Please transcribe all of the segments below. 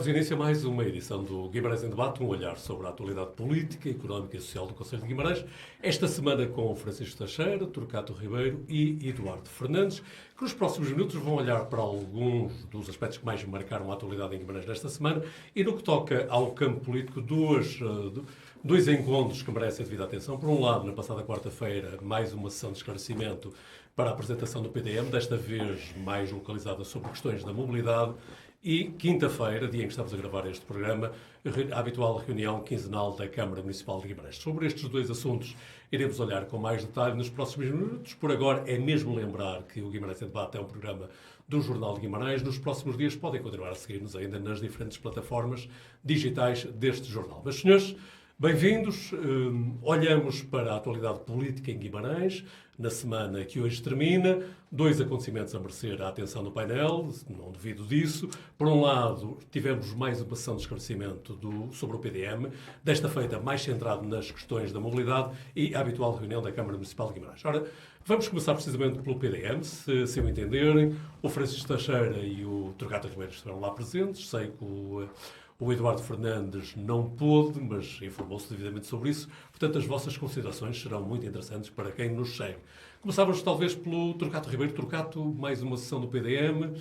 Damos início a mais uma edição do Guimarães em Debate, um olhar sobre a atualidade política, económica e social do Conselho de Guimarães. Esta semana com Francisco Teixeira, Torquato Ribeiro e Eduardo Fernandes, que nos próximos minutos vão olhar para alguns dos aspectos que mais marcaram a atualidade em Guimarães nesta semana e no que toca ao campo político, dois encontros que merecem a devida atenção. Por um lado, na passada quarta-feira, mais uma sessão de esclarecimento para a apresentação do PDM, desta vez mais localizada sobre questões da mobilidade. E quinta-feira, dia em que estamos a gravar este programa, a habitual reunião quinzenal da Câmara Municipal de Guimarães. Sobre estes dois assuntos iremos olhar com mais detalhe nos próximos minutos. Por agora, é mesmo lembrar que o Guimarães em Debate é um programa do Jornal de Guimarães. Nos próximos dias podem continuar a seguir-nos ainda nas diferentes plataformas digitais deste jornal. Mas, senhores, bem-vindos. Olhamos para a atualidade política em Guimarães, na semana que hoje termina. Dois acontecimentos a merecer a atenção do painel, não duvido disso. Por um lado, tivemos mais uma sessão de esclarecimento sobre o PDM, desta feita mais centrado nas questões da mobilidade e a habitual reunião da Câmara Municipal de Guimarães. Ora, vamos começar precisamente pelo PDM, se o entenderem. O Francisco Teixeira e o Torquato Ribeiro estiveram lá presentes. Sei que o Eduardo Fernandes não pôde, mas informou-se devidamente sobre isso. Portanto, as vossas considerações serão muito interessantes para quem nos segue. Começávamos talvez pelo Torquato Ribeiro. Torquato, mais uma sessão do PDM.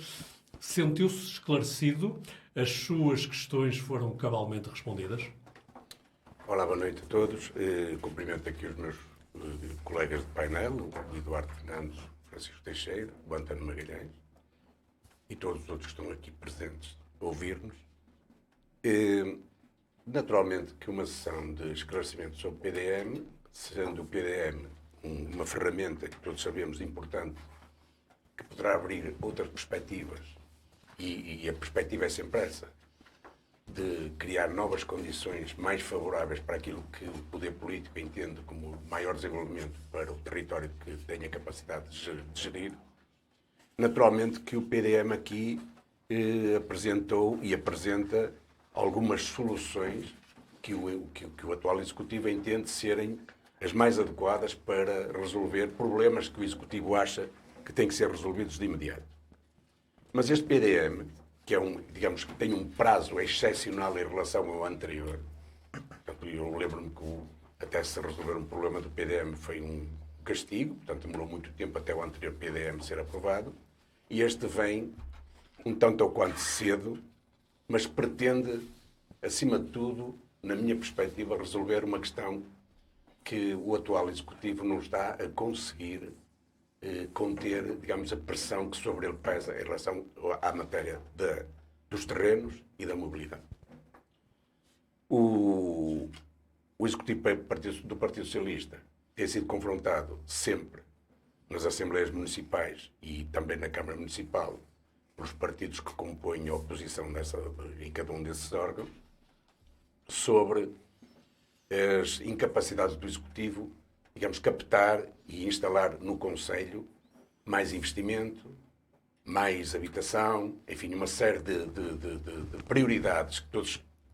Sentiu-se esclarecido? As suas questões foram cabalmente respondidas? Olá, boa noite a todos. Cumprimento aqui os meus colegas de painel, o Eduardo Fernandes, Francisco Teixeira, o António Magalhães e todos os outros que estão aqui presentes a ouvir-nos. Naturalmente que uma sessão de esclarecimento sobre o PDM, sendo o PDM uma ferramenta que todos sabemos importante, que poderá abrir outras perspectivas, e a perspectiva é sempre essa, de criar novas condições mais favoráveis para aquilo que o poder político entende como maior desenvolvimento para o território que tenha capacidade de gerir. Naturalmente que o PDM aqui apresentou e apresenta algumas soluções que o atual Executivo entende serem as mais adequadas para resolver problemas que o Executivo acha que têm que ser resolvidos de imediato. Mas este PDM, que digamos que tem um prazo excepcional em relação ao anterior, portanto, eu lembro-me que até se resolver um problema do PDM foi um castigo, portanto demorou muito tempo até o anterior PDM ser aprovado, e este vem um tanto ou quanto cedo, mas pretende, acima de tudo, na minha perspectiva, resolver uma questão que o atual Executivo não está a conseguir conter, digamos, a pressão que sobre ele pesa em relação à matéria dos terrenos e da mobilidade. O Executivo do Partido Socialista tem sido confrontado sempre nas Assembleias Municipais e também na Câmara Municipal pelos partidos que compõem a oposição em cada um desses órgãos, sobre as incapacidades do Executivo, digamos, captar e instalar no Conselho mais investimento, mais habitação, enfim, uma série de prioridades que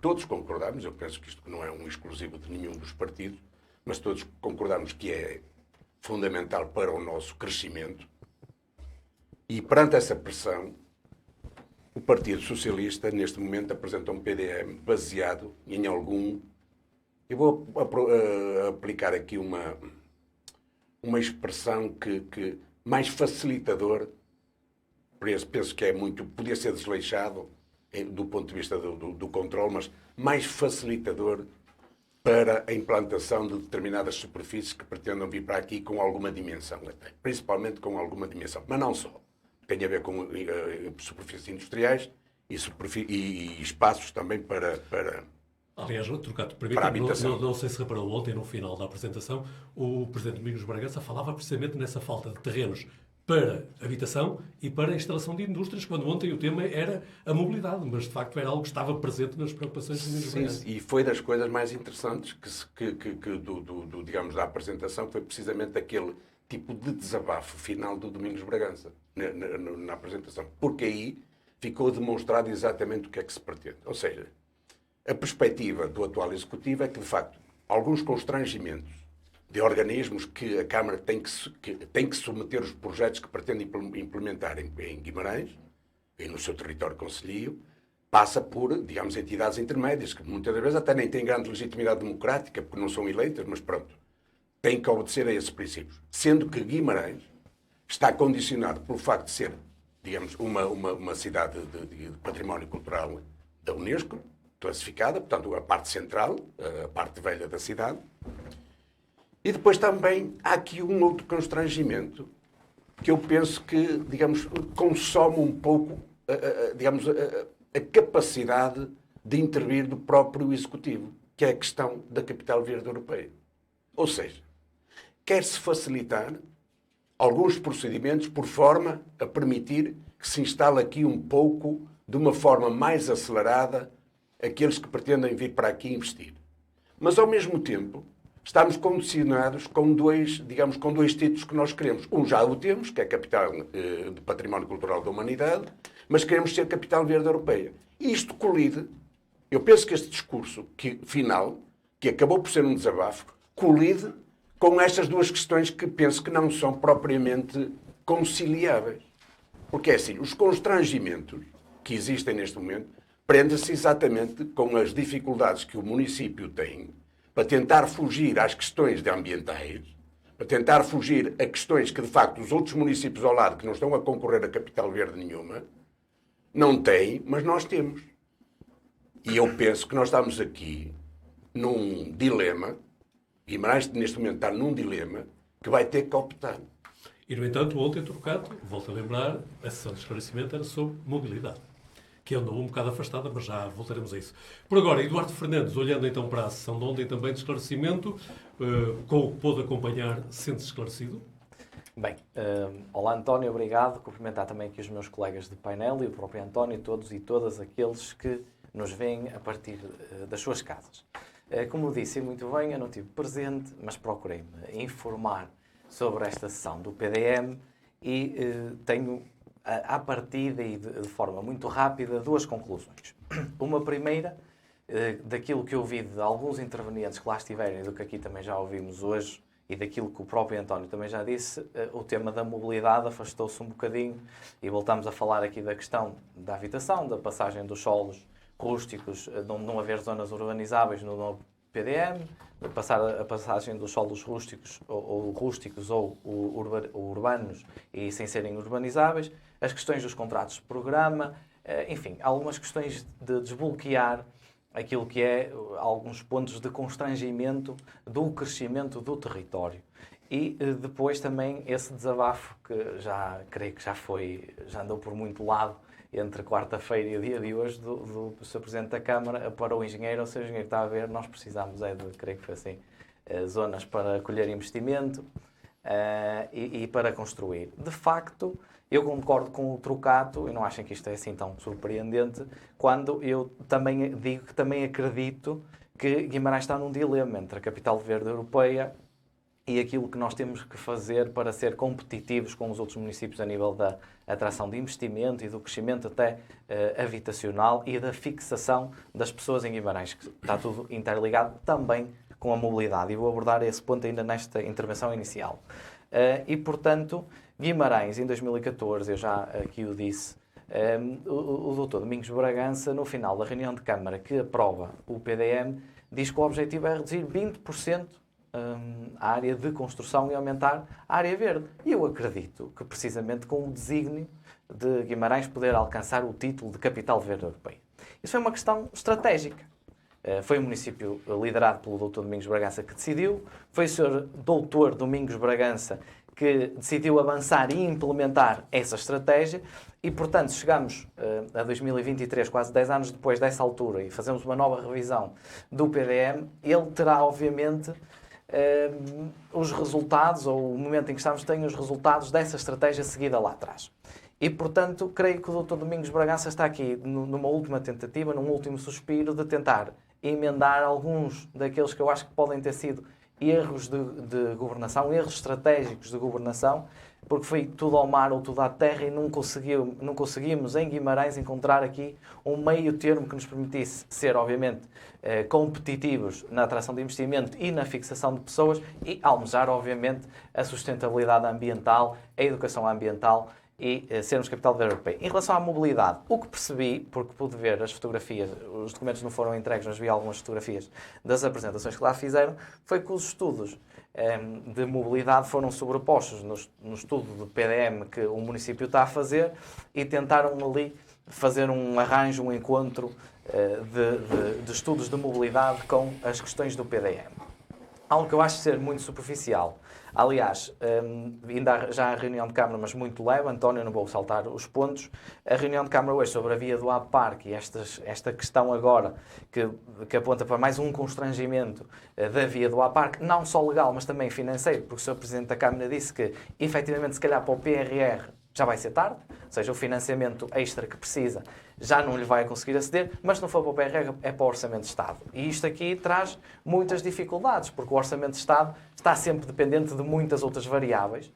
todos concordamos. Eu penso que isto não é um exclusivo de nenhum dos partidos, mas todos concordamos que é fundamental para o nosso crescimento. E perante essa pressão, o Partido Socialista, neste momento, apresenta um PDM baseado em algum... Eu vou aplicar aqui uma expressão que mais facilitador, penso que é muito... Podia ser desleixado do ponto de vista do controle, mas mais facilitador para a implantação de determinadas superfícies que pretendam vir para aqui com alguma dimensão, até, principalmente com alguma dimensão, mas não só. Tem a ver com superfícies industriais e espaços também para Aliás, Torquato, para a habitação. Não sei se reparou ontem, no final da apresentação, o Presidente Domingos Bragança falava precisamente nessa falta de terrenos para habitação e para a instalação de indústrias, quando ontem o tema era a mobilidade, mas de facto era algo que estava presente nas preocupações de Domingos Bragança. Sim, e foi das coisas mais interessantes digamos, da apresentação, foi precisamente aquele tipo de desabafo final do Domingos Bragança na apresentação, porque aí ficou demonstrado exatamente o que é que se pretende. Ou seja, a perspectiva do atual Executivo é que, de facto, alguns constrangimentos de organismos que a Câmara tem que submeter os projetos que pretende implementar em Guimarães e no seu território concelhio, passa por, digamos, entidades intermédias, que muitas vezes até nem têm grande legitimidade democrática, porque não são eleitas, mas pronto, têm que obedecer a esses princípios. Sendo que Guimarães está condicionado pelo facto de ser, digamos, uma cidade de património cultural da Unesco, classificada, portanto, a parte central, a parte velha da cidade. E depois também há aqui um outro constrangimento que eu penso que, digamos, consome um pouco, digamos, a capacidade de intervir do próprio Executivo, que é a questão da Capital Verde Europeia. Ou seja, quer-se facilitar alguns procedimentos por forma a permitir que se instale aqui um pouco, de uma forma mais acelerada, aqueles que pretendem vir para aqui investir. Mas, ao mesmo tempo, estamos condicionados com dois títulos que nós queremos. Um já o temos, que é a Capital de Património Cultural da Humanidade, mas queremos ser Capital Verde Europeia. E isto colide, eu penso que este discurso final, que acabou por ser um desabafo, colide com estas duas questões que penso que não são propriamente conciliáveis. Porque é assim, os constrangimentos que existem neste momento prendem-se exatamente com as dificuldades que o município tem para tentar fugir às questões ambientais, para tentar fugir a questões que, de facto, os outros municípios ao lado, que não estão a concorrer a Capital Verde nenhuma, não têm, mas nós temos. E eu penso que nós estamos aqui num dilema, Guimarães neste momento está num dilema, que vai ter que optar. E, no entanto, ontem, Torquato, volto a lembrar, a sessão de esclarecimento era sobre mobilidade, que andou um bocado afastada, mas já voltaremos a isso. Por agora, Eduardo Fernandes, olhando então para a sessão de ontem também de esclarecimento, com o que pôde acompanhar, sente-se esclarecido? Bem, olá António, obrigado. Cumprimentar também aqui os meus colegas de painel e o próprio António, todos e todas aqueles que nos veem a partir das suas casas. Como disse muito bem, eu não estive presente, mas procurei-me informar sobre esta sessão do PDM e tenho, à partida e de forma muito rápida, duas conclusões. Uma primeira, daquilo que eu vi de alguns intervenientes que lá estiverem e do que aqui também já ouvimos hoje, e daquilo que o próprio António também já disse, o tema da mobilidade afastou-se um bocadinho e voltamos a falar aqui da questão da habitação, da passagem dos solos rústicos, de não haver zonas urbanizáveis no novo PDM, a passagem dos solos rústicos ou urbanos e sem serem urbanizáveis, as questões dos contratos de programa, enfim, algumas questões de desbloquear aquilo que é alguns pontos de constrangimento do crescimento do território. E depois também esse desabafo que já creio que já andou por muito lado entre quarta-feira e o dia de hoje do Sr. Presidente da Câmara para o engenheiro. Ou seja, o engenheiro está a ver, nós precisamos creio que foi assim, zonas para acolher investimento e para construir. De facto, eu concordo com o Torquato, e não achem que isto é assim tão surpreendente, quando eu também digo que também acredito que Guimarães está num dilema entre a Capital Verde Europeia e aquilo que nós temos que fazer para ser competitivos com os outros municípios a nível da atração de investimento e do crescimento até habitacional e da fixação das pessoas em Guimarães, que está tudo interligado também com a mobilidade. E vou abordar esse ponto ainda nesta intervenção inicial. E, portanto, Guimarães, em 2014, eu já aqui o disse, o Dr. Domingos Bragança, no final da reunião de Câmara que aprova o PDM, diz que o objetivo é reduzir 20% a área de construção e aumentar a área verde. E eu acredito que, precisamente com o desígnio de Guimarães poder alcançar o título de Capital Verde Europeia. Isso foi uma questão estratégica. Foi o município liderado pelo Dr. Domingos Bragança que decidiu, foi o Sr. Dr. Domingos Bragança que decidiu avançar e implementar essa estratégia e, portanto, chegamos a 2023, quase 10 anos depois dessa altura, e fazemos uma nova revisão do PDM. Ele terá, obviamente, os resultados, ou o momento em que estamos, tem os resultados dessa estratégia seguida lá atrás. E, portanto, creio que o Dr. Domingos Bragança está aqui numa última tentativa, num último suspiro de tentar emendar alguns daqueles que eu acho que podem ter sido erros de governação, erros estratégicos de governação, porque foi tudo ao mar ou tudo à terra e não conseguimos em Guimarães encontrar aqui um meio termo que nos permitisse ser, obviamente, competitivos na atração de investimento e na fixação de pessoas e almejar, obviamente, a sustentabilidade ambiental, a educação ambiental e sermos capital da europeia. Em relação à mobilidade, o que percebi, porque pude ver as fotografias, os documentos não foram entregues, mas vi algumas fotografias das apresentações que lá fizeram, foi que os estudos de mobilidade foram sobrepostos no estudo do PDM que o município está a fazer e tentaram ali fazer um arranjo, um encontro de estudos de mobilidade com as questões do PDM. Algo que eu acho ser muito superficial. Aliás, ainda já a reunião de Câmara, mas muito leve, António, não vou saltar os pontos. A reunião de Câmara hoje sobre a via do APARC e esta questão agora que aponta para mais um constrangimento da via do APARC, não só legal, mas também financeiro, porque o Sr. Presidente da Câmara disse que, efetivamente, se calhar para o PRR já vai ser tarde, ou seja, o financiamento extra que precisa já não lhe vai conseguir aceder, mas se não for para o PRR é para o Orçamento de Estado. E isto aqui traz muitas dificuldades, porque o Orçamento de Estado está sempre dependente de muitas outras variáveis.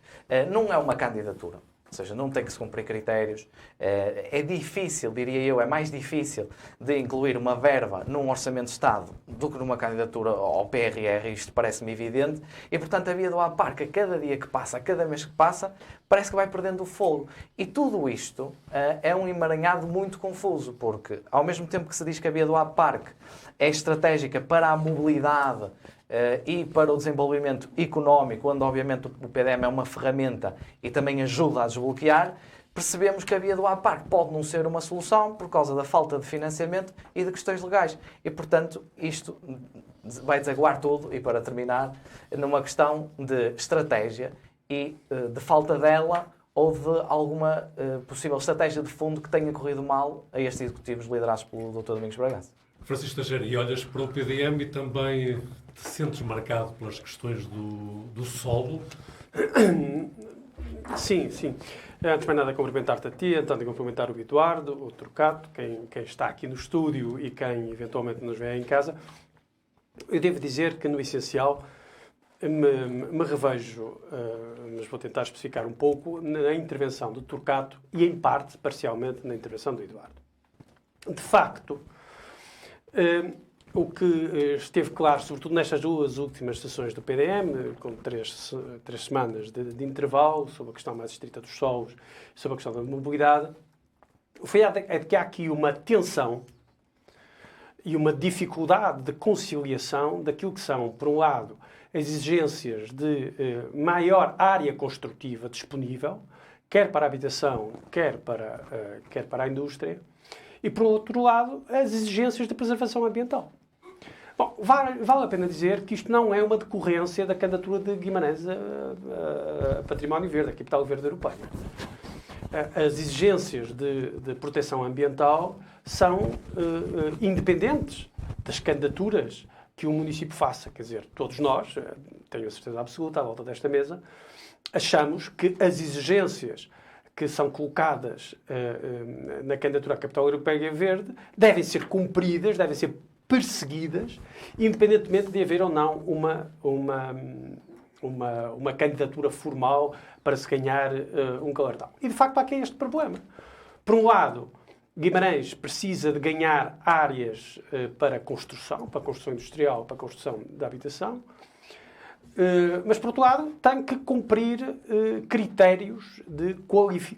Não é uma candidatura. Ou seja, não tem que se cumprir critérios. É difícil, diria eu, é mais difícil de incluir uma verba num Orçamento de Estado do que numa candidatura ao PRR, isto parece-me evidente. E, portanto, a via do APARC, a cada dia que passa, a cada mês que passa, parece que vai perdendo o fogo. E tudo isto é um emaranhado muito confuso, porque, ao mesmo tempo que se diz que a via do APARC é estratégica para a mobilidade e para o desenvolvimento económico, onde obviamente o PDM é uma ferramenta e também ajuda a desbloquear, percebemos que a via do APARC pode não ser uma solução por causa da falta de financiamento e de questões legais. E, portanto, isto vai desaguar tudo, e para terminar, numa questão de estratégia e de falta dela ou de alguma possível estratégia de fundo que tenha corrido mal a estes executivos liderados pelo Dr. Domingos Bragança. Francisco Teixeira, e olhas para o PDM e também te sentes marcado pelas questões do solo? Sim, sim. Antes de mais nada, cumprimentar-te a ti, António, cumprimentar o Eduardo, o Turcato, quem está aqui no estúdio e quem eventualmente nos vê em casa. Eu devo dizer que, no essencial, me revejo, mas vou tentar especificar um pouco, na intervenção do Turcato e, em parte, parcialmente, na intervenção do Eduardo. De facto, o que esteve claro, sobretudo nestas duas últimas sessões do PDM, com três semanas de intervalo, sobre a questão mais estrita dos solos, sobre a questão da mobilidade, foi de que há aqui uma tensão e uma dificuldade de conciliação daquilo que são, por um lado, as exigências de maior área construtiva disponível, quer para a habitação, quer para a indústria, e, por outro lado, as exigências de preservação ambiental. Bom, vale a pena dizer que isto não é uma decorrência da candidatura de Guimarães a Património Verde, a Capital Verde Europeia. As exigências de proteção ambiental são independentes das candidaturas que o município faça. Quer dizer, todos nós, tenho a certeza absoluta, à volta desta mesa, achamos que as exigências que são colocadas na candidatura à Capital Europeia Verde devem ser cumpridas, devem ser perseguidas, independentemente de haver ou não uma candidatura formal para se ganhar um galardão. E, de facto, há aqui este problema. Por um lado, Guimarães precisa de ganhar áreas para a construção industrial, para a construção da habitação, mas, por outro lado, tem que cumprir critérios de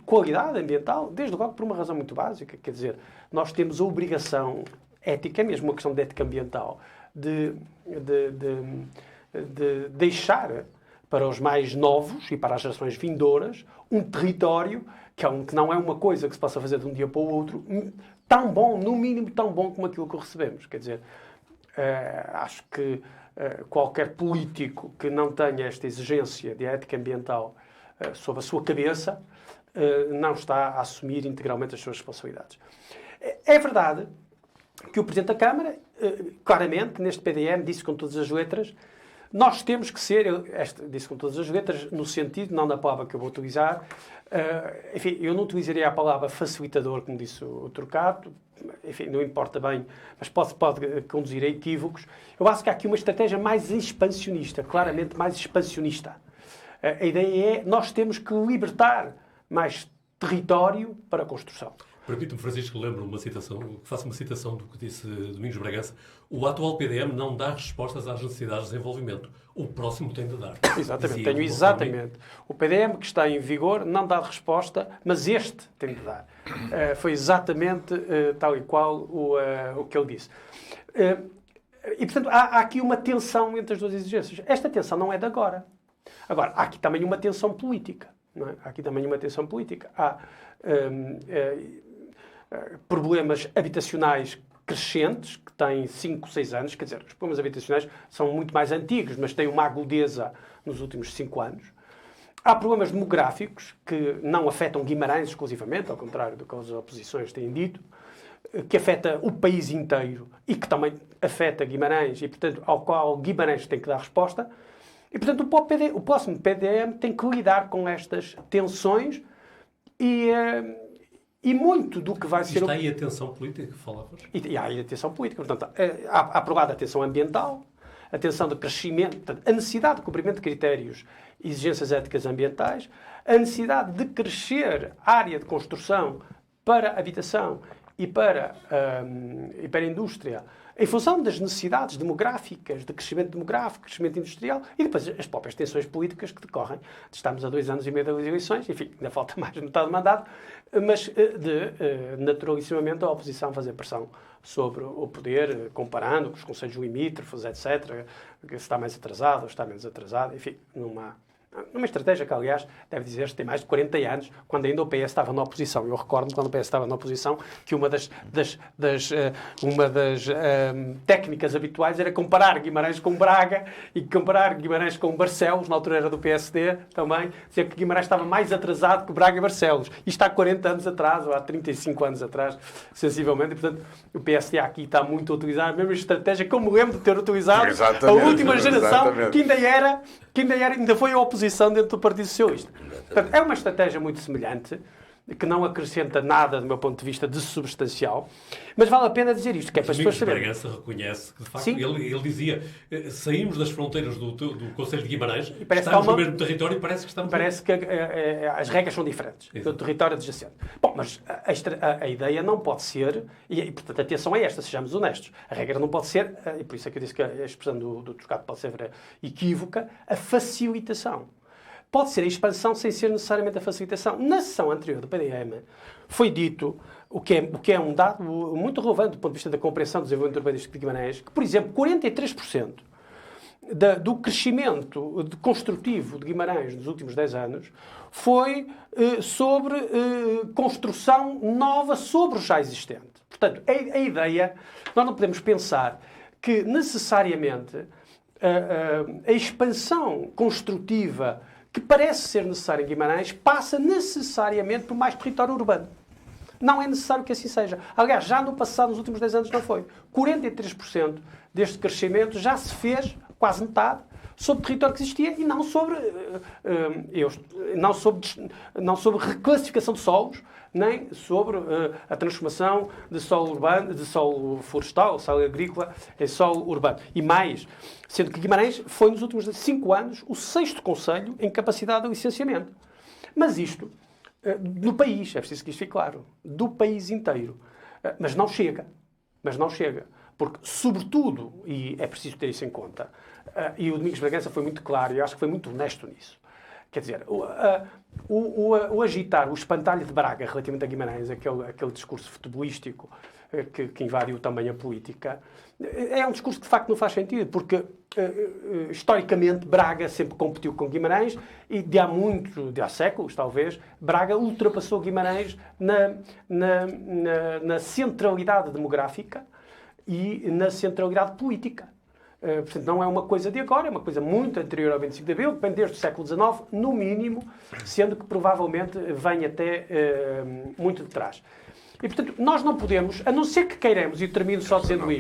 qualidade ambiental, desde logo por uma razão muito básica. Quer dizer, nós temos a obrigação ética, mesmo uma questão de ética ambiental, de deixar para os mais novos e para as gerações vindouras um território que não é uma coisa que se possa fazer de um dia para o outro, tão bom, no mínimo tão bom como aquilo que recebemos. Quer dizer, acho que qualquer político que não tenha esta exigência de ética ambiental sob a sua cabeça não está a assumir integralmente as suas responsabilidades. É verdade que o Presidente da Câmara, claramente, neste PDM, disse com todas as letras, nós temos que ser, disse com todas as letras, no sentido, não na palavra que eu vou utilizar, enfim, eu não utilizaria a palavra facilitador, como disse o Turcato, enfim, não importa bem, mas pode conduzir a equívocos. Eu acho que há aqui uma estratégia mais expansionista, claramente mais expansionista. A ideia é, nós temos que libertar mais território para a construção. Permite-me, Francisco, faço uma citação do que disse Domingos Bragança. O atual PDM não dá respostas às necessidades de desenvolvimento. O próximo tem de dar. Exatamente, tenho exatamente. O PDM que está em vigor não dá resposta, mas este tem de dar. Foi exatamente tal e qual o que ele disse. E, portanto, há aqui uma tensão entre as duas exigências. Esta tensão não é de agora. Agora, há aqui também uma tensão política. Não é? Há aqui também uma tensão política. Há problemas habitacionais crescentes, que têm 5, 6 anos. Quer dizer, os problemas habitacionais são muito mais antigos, mas têm uma agudeza nos últimos 5 anos. Há problemas demográficos que não afetam Guimarães exclusivamente, ao contrário do que as oposições têm dito, que afeta o país inteiro e que também afeta Guimarães e, portanto, ao qual Guimarães tem que dar resposta. E, portanto, o próximo PDM tem que lidar com estas tensões e muito do que vai ser... Está aí a tensão política que falavas? E há aí a tensão política. Portanto, há por lado a tensão ambiental, a tensão de crescimento, portanto, a necessidade de cumprimento de critérios e exigências éticas ambientais, a necessidade de crescer a área de construção para habitação e para a indústria, em função das necessidades demográficas, de crescimento demográfico, crescimento industrial, e depois as próprias tensões políticas que decorrem. Estamos a 2 anos e meio das eleições, enfim, ainda falta mais de metade do mandato, mas naturalissimamente a oposição fazer pressão sobre o poder, comparando com os conselhos limítrofes, etc., que está mais atrasado ou está menos atrasado, enfim, numa estratégia que, aliás, deve dizer-se, tem mais de 40 anos, quando ainda o PS estava na oposição. Eu recordo-me, quando o PS estava na oposição, que uma das técnicas habituais era comparar Guimarães com Braga e comparar Guimarães com Barcelos, na altura era do PSD também, dizer que Guimarães estava mais atrasado que Braga e Barcelos. Isto há 40 anos atrás, ou há 35 anos atrás, sensivelmente, e, portanto, o PSD aqui está muito a utilizar a mesma estratégia que eu me lembro de ter utilizado a última geração, que ainda foi a oposição dentro do Partido Socialista. Portanto, é uma estratégia muito semelhante, que não acrescenta nada, do meu ponto de vista, de substancial, mas vale a pena dizer isto, que é para as pessoas saberem. Bragança reconhece que, de facto, ele dizia, saímos das fronteiras do Conselho de Guimarães, estamos no mesmo território e parece que estamos... Parece que as regras são diferentes do território adjacente. Bom, mas a ideia não pode ser, e portanto a atenção é esta, sejamos honestos, a regra não pode ser, e por isso é que eu disse que a expressão do Trocado pode ser equívoca, a facilitação. Pode ser a expansão sem ser necessariamente a facilitação. Na sessão anterior do PDM foi dito, o que é um dado muito relevante do ponto de vista da compreensão do desenvolvimento urbanístico de Guimarães, que, por exemplo, 43% do crescimento construtivo de Guimarães nos últimos 10 anos foi sobre construção nova sobre o já existente. Portanto, a ideia, nós não podemos pensar que necessariamente a expansão construtiva que parece ser necessário em Guimarães, passa necessariamente por mais território urbano. Não é necessário que assim seja. Aliás, já no passado, nos últimos 10 anos, não foi. 43% deste crescimento já se fez, quase metade, sobre território que existia e não sobre reclassificação de solos, nem sobre a transformação de solo urbano, de solo florestal, solo agrícola, em solo urbano. E mais, sendo que Guimarães foi, nos últimos 5 anos, o 6º concelho em capacidade de licenciamento. Mas isto, no país, é preciso que isto fique claro, do país inteiro. Mas não chega. Porque, sobretudo, e é preciso ter isso em conta, e o Domingos Bragança foi muito claro, e eu acho que foi muito honesto nisso. Quer dizer, o agitar, o espantalho de Braga relativamente a Guimarães, aquele discurso futebolístico que invadiu também a política, é um discurso que de facto não faz sentido, porque historicamente Braga sempre competiu com Guimarães e de há séculos, talvez, Braga ultrapassou Guimarães na centralidade demográfica e na centralidade política. Portanto, não é uma coisa de agora, é uma coisa muito anterior ao 25 de Abril, vem desde o século XIX, no mínimo, sendo que provavelmente vem até muito de trás. E, portanto, nós não podemos, a não ser que queiramos, e eu termino só dizendo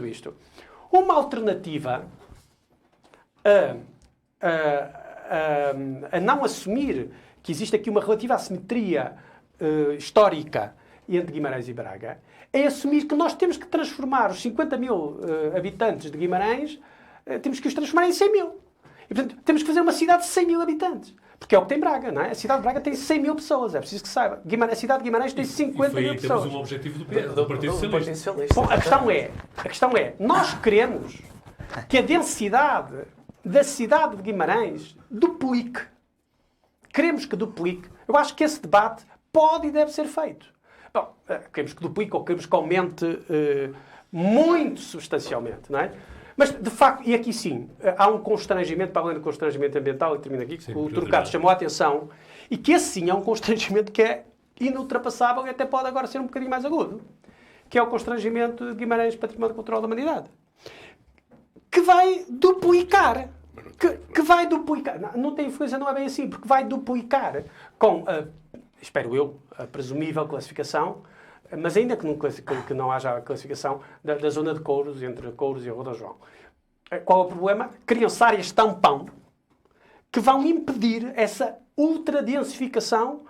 isto, uma alternativa a não assumir que existe aqui uma relativa assimetria histórica entre Guimarães e Braga, é assumir que nós temos que transformar os 50 mil habitantes de Guimarães, temos que os transformar em 100 mil. E, portanto, temos que fazer uma cidade de 100 mil habitantes. Porque é o que tem Braga, não é? A cidade de Braga tem 100 mil pessoas, é preciso que saiba. A cidade de Guimarães tem 50 mil pessoas. Temos um objetivo do Partido Socialista. Bom, a questão é, nós queremos que a densidade da cidade de Guimarães duplique. Queremos que duplique. Eu acho que esse debate pode e deve ser feito. Bom, queremos que duplique ou queremos que aumente muito substancialmente, não é? Mas, de facto, e aqui sim, há um constrangimento, para além do constrangimento ambiental, e termino aqui, que o Turcato chamou a atenção, e que esse sim é um constrangimento que é inultrapassável e até pode agora ser um bocadinho mais agudo, que é o constrangimento de Guimarães Património Cultural da Humanidade, que vai duplicar. Que vai duplicar. Não tem influência, não é bem assim, porque vai duplicar com, espero eu, a presumível classificação, mas ainda que não haja a classificação da zona de Couros, entre Couros e Rua do João. Qual é o problema? Criam-se áreas tampão que vão impedir essa ultradensificação,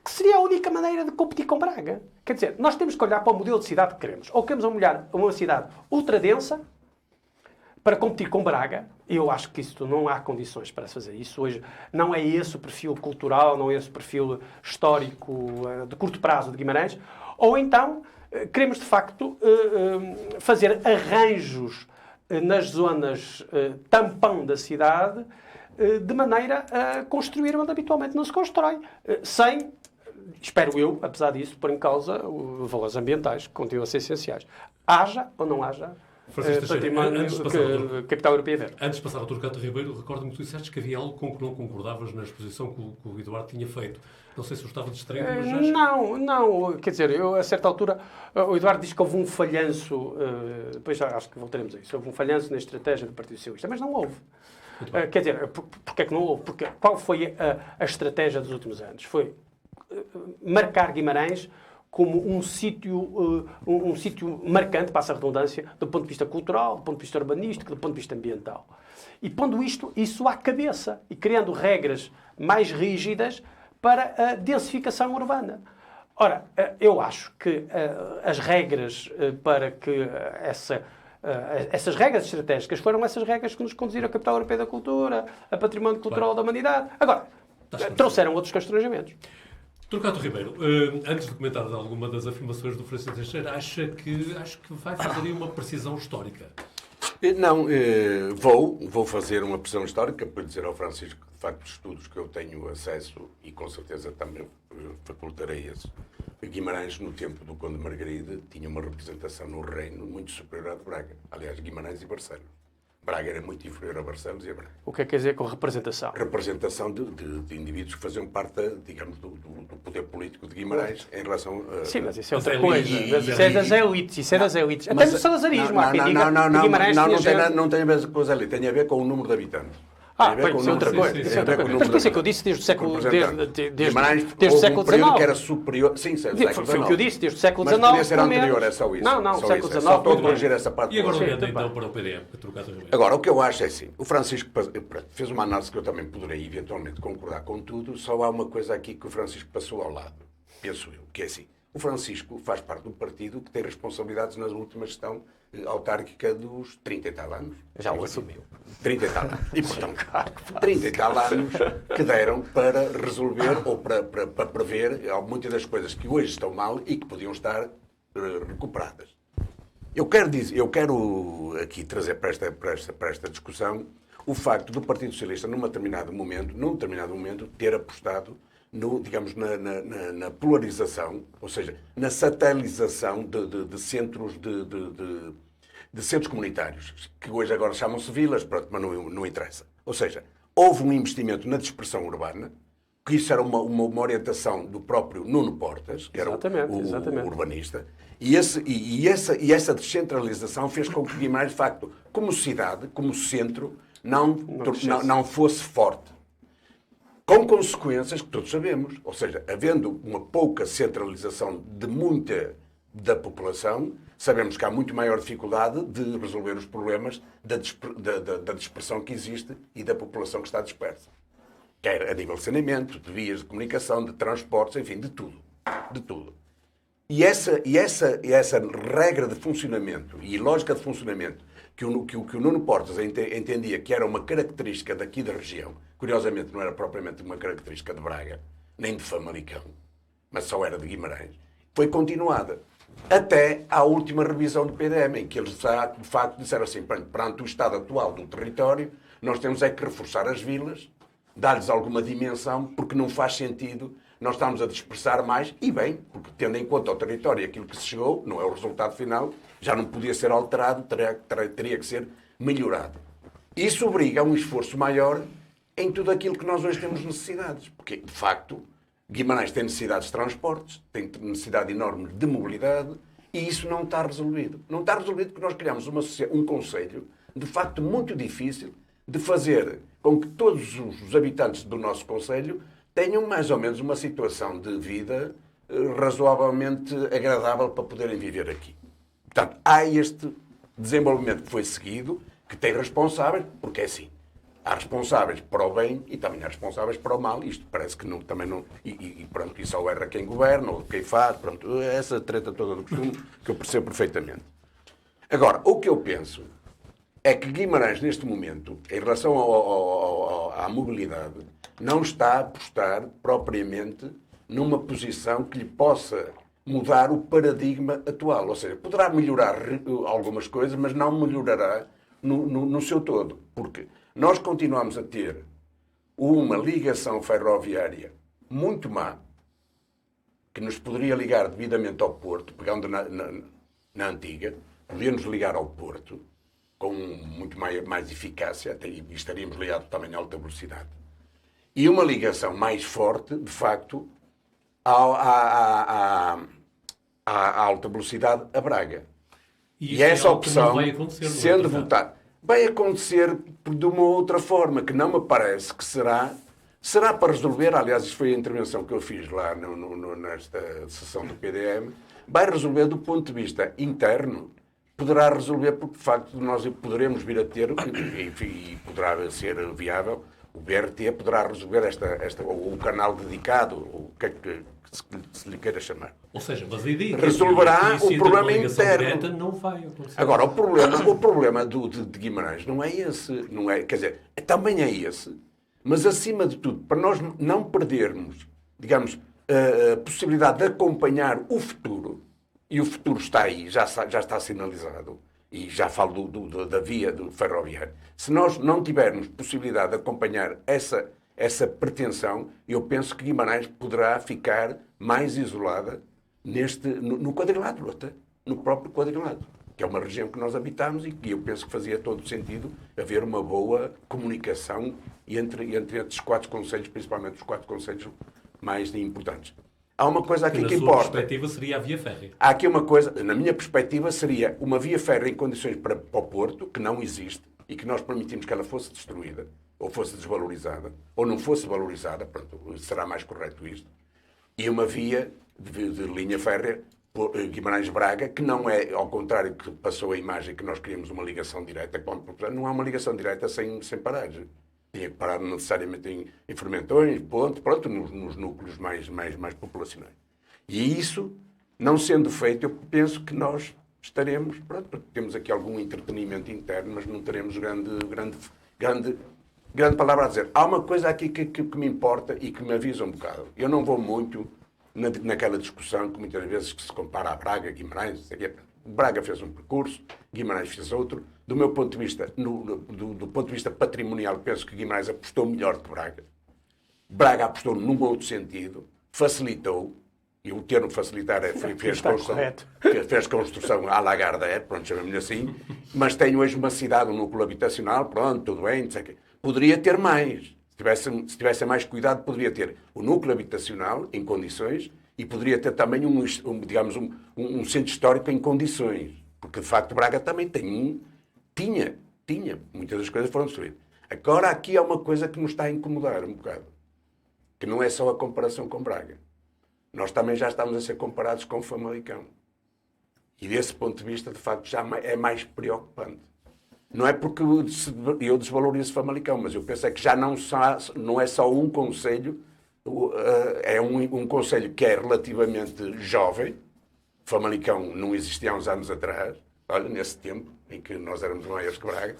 que seria a única maneira de competir com Braga. Quer dizer, nós temos que olhar para o modelo de cidade que queremos. Ou queremos uma cidade ultradensa para competir com Braga. Eu acho que isso não há condições para se fazer isso. Hoje não é esse o perfil cultural, não é esse o perfil histórico de curto prazo de Guimarães. Ou então, queremos de facto fazer arranjos nas zonas tampão da cidade de maneira a construir onde habitualmente não se constrói. Sem, espero eu, apesar disso, pôr em causa os valores ambientais, que continuam a ser essenciais. Haja ou não haja património capital europeia verde. Antes de passar ao Turcato Ribeiro, recordo-me que tu disseste que havia algo com que não concordavas na exposição que o Eduardo tinha feito. Não sei se eu estava distraído, mas já... Não. Quer dizer, eu a certa altura... O Eduardo disse que houve um falhanço... depois acho que voltaremos a isso. Houve um falhanço na estratégia do Partido Socialista. Mas não houve. Quer dizer, porquê é que não houve? Porque qual foi a estratégia dos últimos anos? Foi marcar Guimarães como um sítio marcante, passa a redundância, do ponto de vista cultural, do ponto de vista urbanístico, do ponto de vista ambiental. E pondo isso à cabeça e criando regras mais rígidas para a densificação urbana. Ora, eu acho que as regras para que essas regras estratégicas foram essas regras que nos conduziram à Capital Europeia da Cultura, a Património Cultural da Humanidade. Agora, trouxeram outros constrangimentos. Turcato Ribeiro, antes de comentar alguma das afirmações do Francisco Teixeira, acho que vai fazer aí uma precisão histórica. Não, vou fazer uma precisão histórica para dizer ao Francisco que, de facto, estudos que eu tenho acesso, e com certeza também facultarei esse. Guimarães, no tempo do Conde Margaride, tinha uma representação no reino muito superior à de Braga. Aliás, Guimarães e Barcelos. Braga era muito inferior a Barcelos e a Braga. O que é que quer dizer com representação? Representação de indivíduos que faziam parte, digamos, do poder político de Guimarães em relação a... Sim, mas isso é outra coisa. Isso é das elites. Isso é das elites. Até no salazarismo. Não tem a ver com as elites. Tem a ver com o número de habitantes. Isso é outra coisa. Mas por isso é que eu disse desde o século XIX. Que era superior... Sim, século XIX. Foi o que eu disse, desde o século XIX. Mas podia ser anterior, é só isso. Não, século XIX. Só estou a corrigir essa parte. E agora olhando então para o PDM, que Turcato Ribeiro. Agora, o que eu acho é assim, o Francisco fez uma análise que eu também poderei eventualmente concordar com tudo, só há uma coisa aqui que o Francisco passou ao lado, penso eu, que é assim, o Francisco faz parte do partido que tem responsabilidades na última gestão autárquica dos 30 e tal anos. Já o assumiu. 30 e tal anos. E, portanto, 30 e tal anos que deram para resolver ou para prever muitas das coisas que hoje estão mal e que podiam estar recuperadas. Eu quero aqui trazer para esta discussão o facto do Partido Socialista, num determinado momento, ter apostado na polarização, ou seja, na satelização de centros de centros comunitários, que hoje agora chamam-se vilas, pronto, mas não interessa. Ou seja, houve um investimento na dispersão urbana, que isso era uma orientação do próprio Nuno Portas, que era o urbanista, e essa descentralização fez com que Guimarães, de facto, como cidade, como centro, não fosse forte. Com consequências que todos sabemos. Ou seja, havendo uma pouca centralização de muita da população, sabemos que há muito maior dificuldade de resolver os problemas da dispersão que existe e da população que está dispersa. Quer a nível de saneamento, de vias de comunicação, de transportes, enfim, de tudo. De tudo. E essa regra de funcionamento e lógica de funcionamento que o Nuno Portas entendia que era uma característica daqui da região, curiosamente não era propriamente uma característica de Braga, nem de Famalicão, mas só era de Guimarães, foi continuada. Até à última revisão do PDM, em que eles, de facto, disseram assim, perante o estado atual do território, nós temos é que reforçar as vilas, dar-lhes alguma dimensão, porque não faz sentido nós estamos a dispersar mais, e bem, porque tendo em conta o território aquilo que se chegou, não é o resultado final, já não podia ser alterado, teria que ser melhorado. Isso obriga a um esforço maior em tudo aquilo que nós hoje temos necessidades, porque, de facto, Guimarães tem necessidades de transportes, tem necessidade enorme de mobilidade, e isso não está resolvido. Não está resolvido porque nós criamos um concelho, de facto, muito difícil de fazer com que todos os habitantes do nosso concelho tenham mais ou menos uma situação de vida razoavelmente agradável para poderem viver aqui. Portanto, há este desenvolvimento que foi seguido, que tem responsáveis, porque é assim, há responsáveis para o bem e também há responsáveis para o mal. Isto parece que também não... E pronto, isso só erra quem governa ou quem faz, pronto, essa treta toda do costume, que eu percebo perfeitamente. Agora, o que eu penso é que Guimarães, neste momento, em relação à mobilidade, não está a apostar propriamente numa posição que lhe possa mudar o paradigma atual. Ou seja, poderá melhorar algumas coisas, mas não melhorará no seu todo. Porque nós continuamos a ter uma ligação ferroviária muito má, que nos poderia ligar devidamente ao Porto, pegando na antiga, podia-nos ligar ao Porto, com muito mais eficácia, até, e estaríamos ligados também a alta velocidade. E uma ligação mais forte, de facto, à alta velocidade a Braga. E essa opção, sendo votada, vai acontecer de uma outra forma, que não me parece que será para resolver, aliás, isso foi a intervenção que eu fiz lá nesta sessão do PDM, vai resolver do ponto de vista interno, poderá resolver porque, de facto, nós poderemos vir a ter, e poderá ser viável, o BRT poderá resolver o canal dedicado, o que é que se lhe queira chamar. Ou seja, mas a ideia resolverá o problema interno. Não vai acontecer. Agora, o problema de Guimarães não é esse. Não é, quer dizer, também é esse. Mas, acima de tudo, para nós não perdermos, digamos, a possibilidade de acompanhar o futuro, e o futuro está aí, já está sinalizado, e já falo da via do ferroviário. Se nós não tivermos possibilidade de acompanhar essa pretensão, eu penso que Guimarães poderá ficar mais isolada no quadrilátero, até, no próprio quadrilátero, que é uma região que nós habitamos e que eu penso que fazia todo o sentido haver uma boa comunicação entre estes 4 concelhos, principalmente os 4 concelhos mais importantes. Há uma coisa aqui que importa. Na sua perspectiva seria a via férrea. Há aqui uma coisa, na minha perspectiva, seria uma via férrea em condições para o Porto, que não existe, e que nós permitimos que ela fosse destruída, ou fosse desvalorizada, ou não fosse valorizada, pronto, será mais correto isto, e uma via de linha férrea Guimarães-Braga, que não é, ao contrário que passou a imagem que nós queríamos uma ligação direta, não há uma ligação direta sem paragem. Tinha que parar necessariamente em Fermentões, pronto, nos núcleos mais populacionais. E isso, não sendo feito, eu penso que nós estaremos, pronto, temos aqui algum entretenimento interno, mas não teremos grande palavra a dizer. Há uma coisa aqui que me importa e que me avisa um bocado. Eu não vou muito naquela discussão que muitas vezes se compara a Braga, Guimarães, Braga fez um percurso, Guimarães fez outro. Do meu ponto de vista, do ponto de vista patrimonial, penso que Guimarães apostou melhor que Braga. Braga apostou num outro sentido, facilitou, e o termo facilitar fez construção à Lagardère, pronto, chamemos-lhe assim, mas tem hoje uma cidade, um núcleo habitacional, pronto, tudo bem, não sei o quê. Poderia ter mais. Se tivesse mais cuidado, poderia ter o núcleo habitacional em condições e poderia ter também um centro histórico em condições. Porque, de facto, Braga também tinha. Muitas das coisas foram destruídas. Agora, aqui há uma coisa que nos está a incomodar um bocado. Que não é só a comparação com Braga. Nós também já estamos a ser comparados com Famalicão. E, desse ponto de vista, de facto, já é mais preocupante. Não é porque eu desvalorizo Famalicão, mas eu penso é que já não é só um concelho, é um concelho que é relativamente jovem, Famalicão não existia há uns anos atrás. Olha, nesse tempo, em que nós éramos maiores que Braga,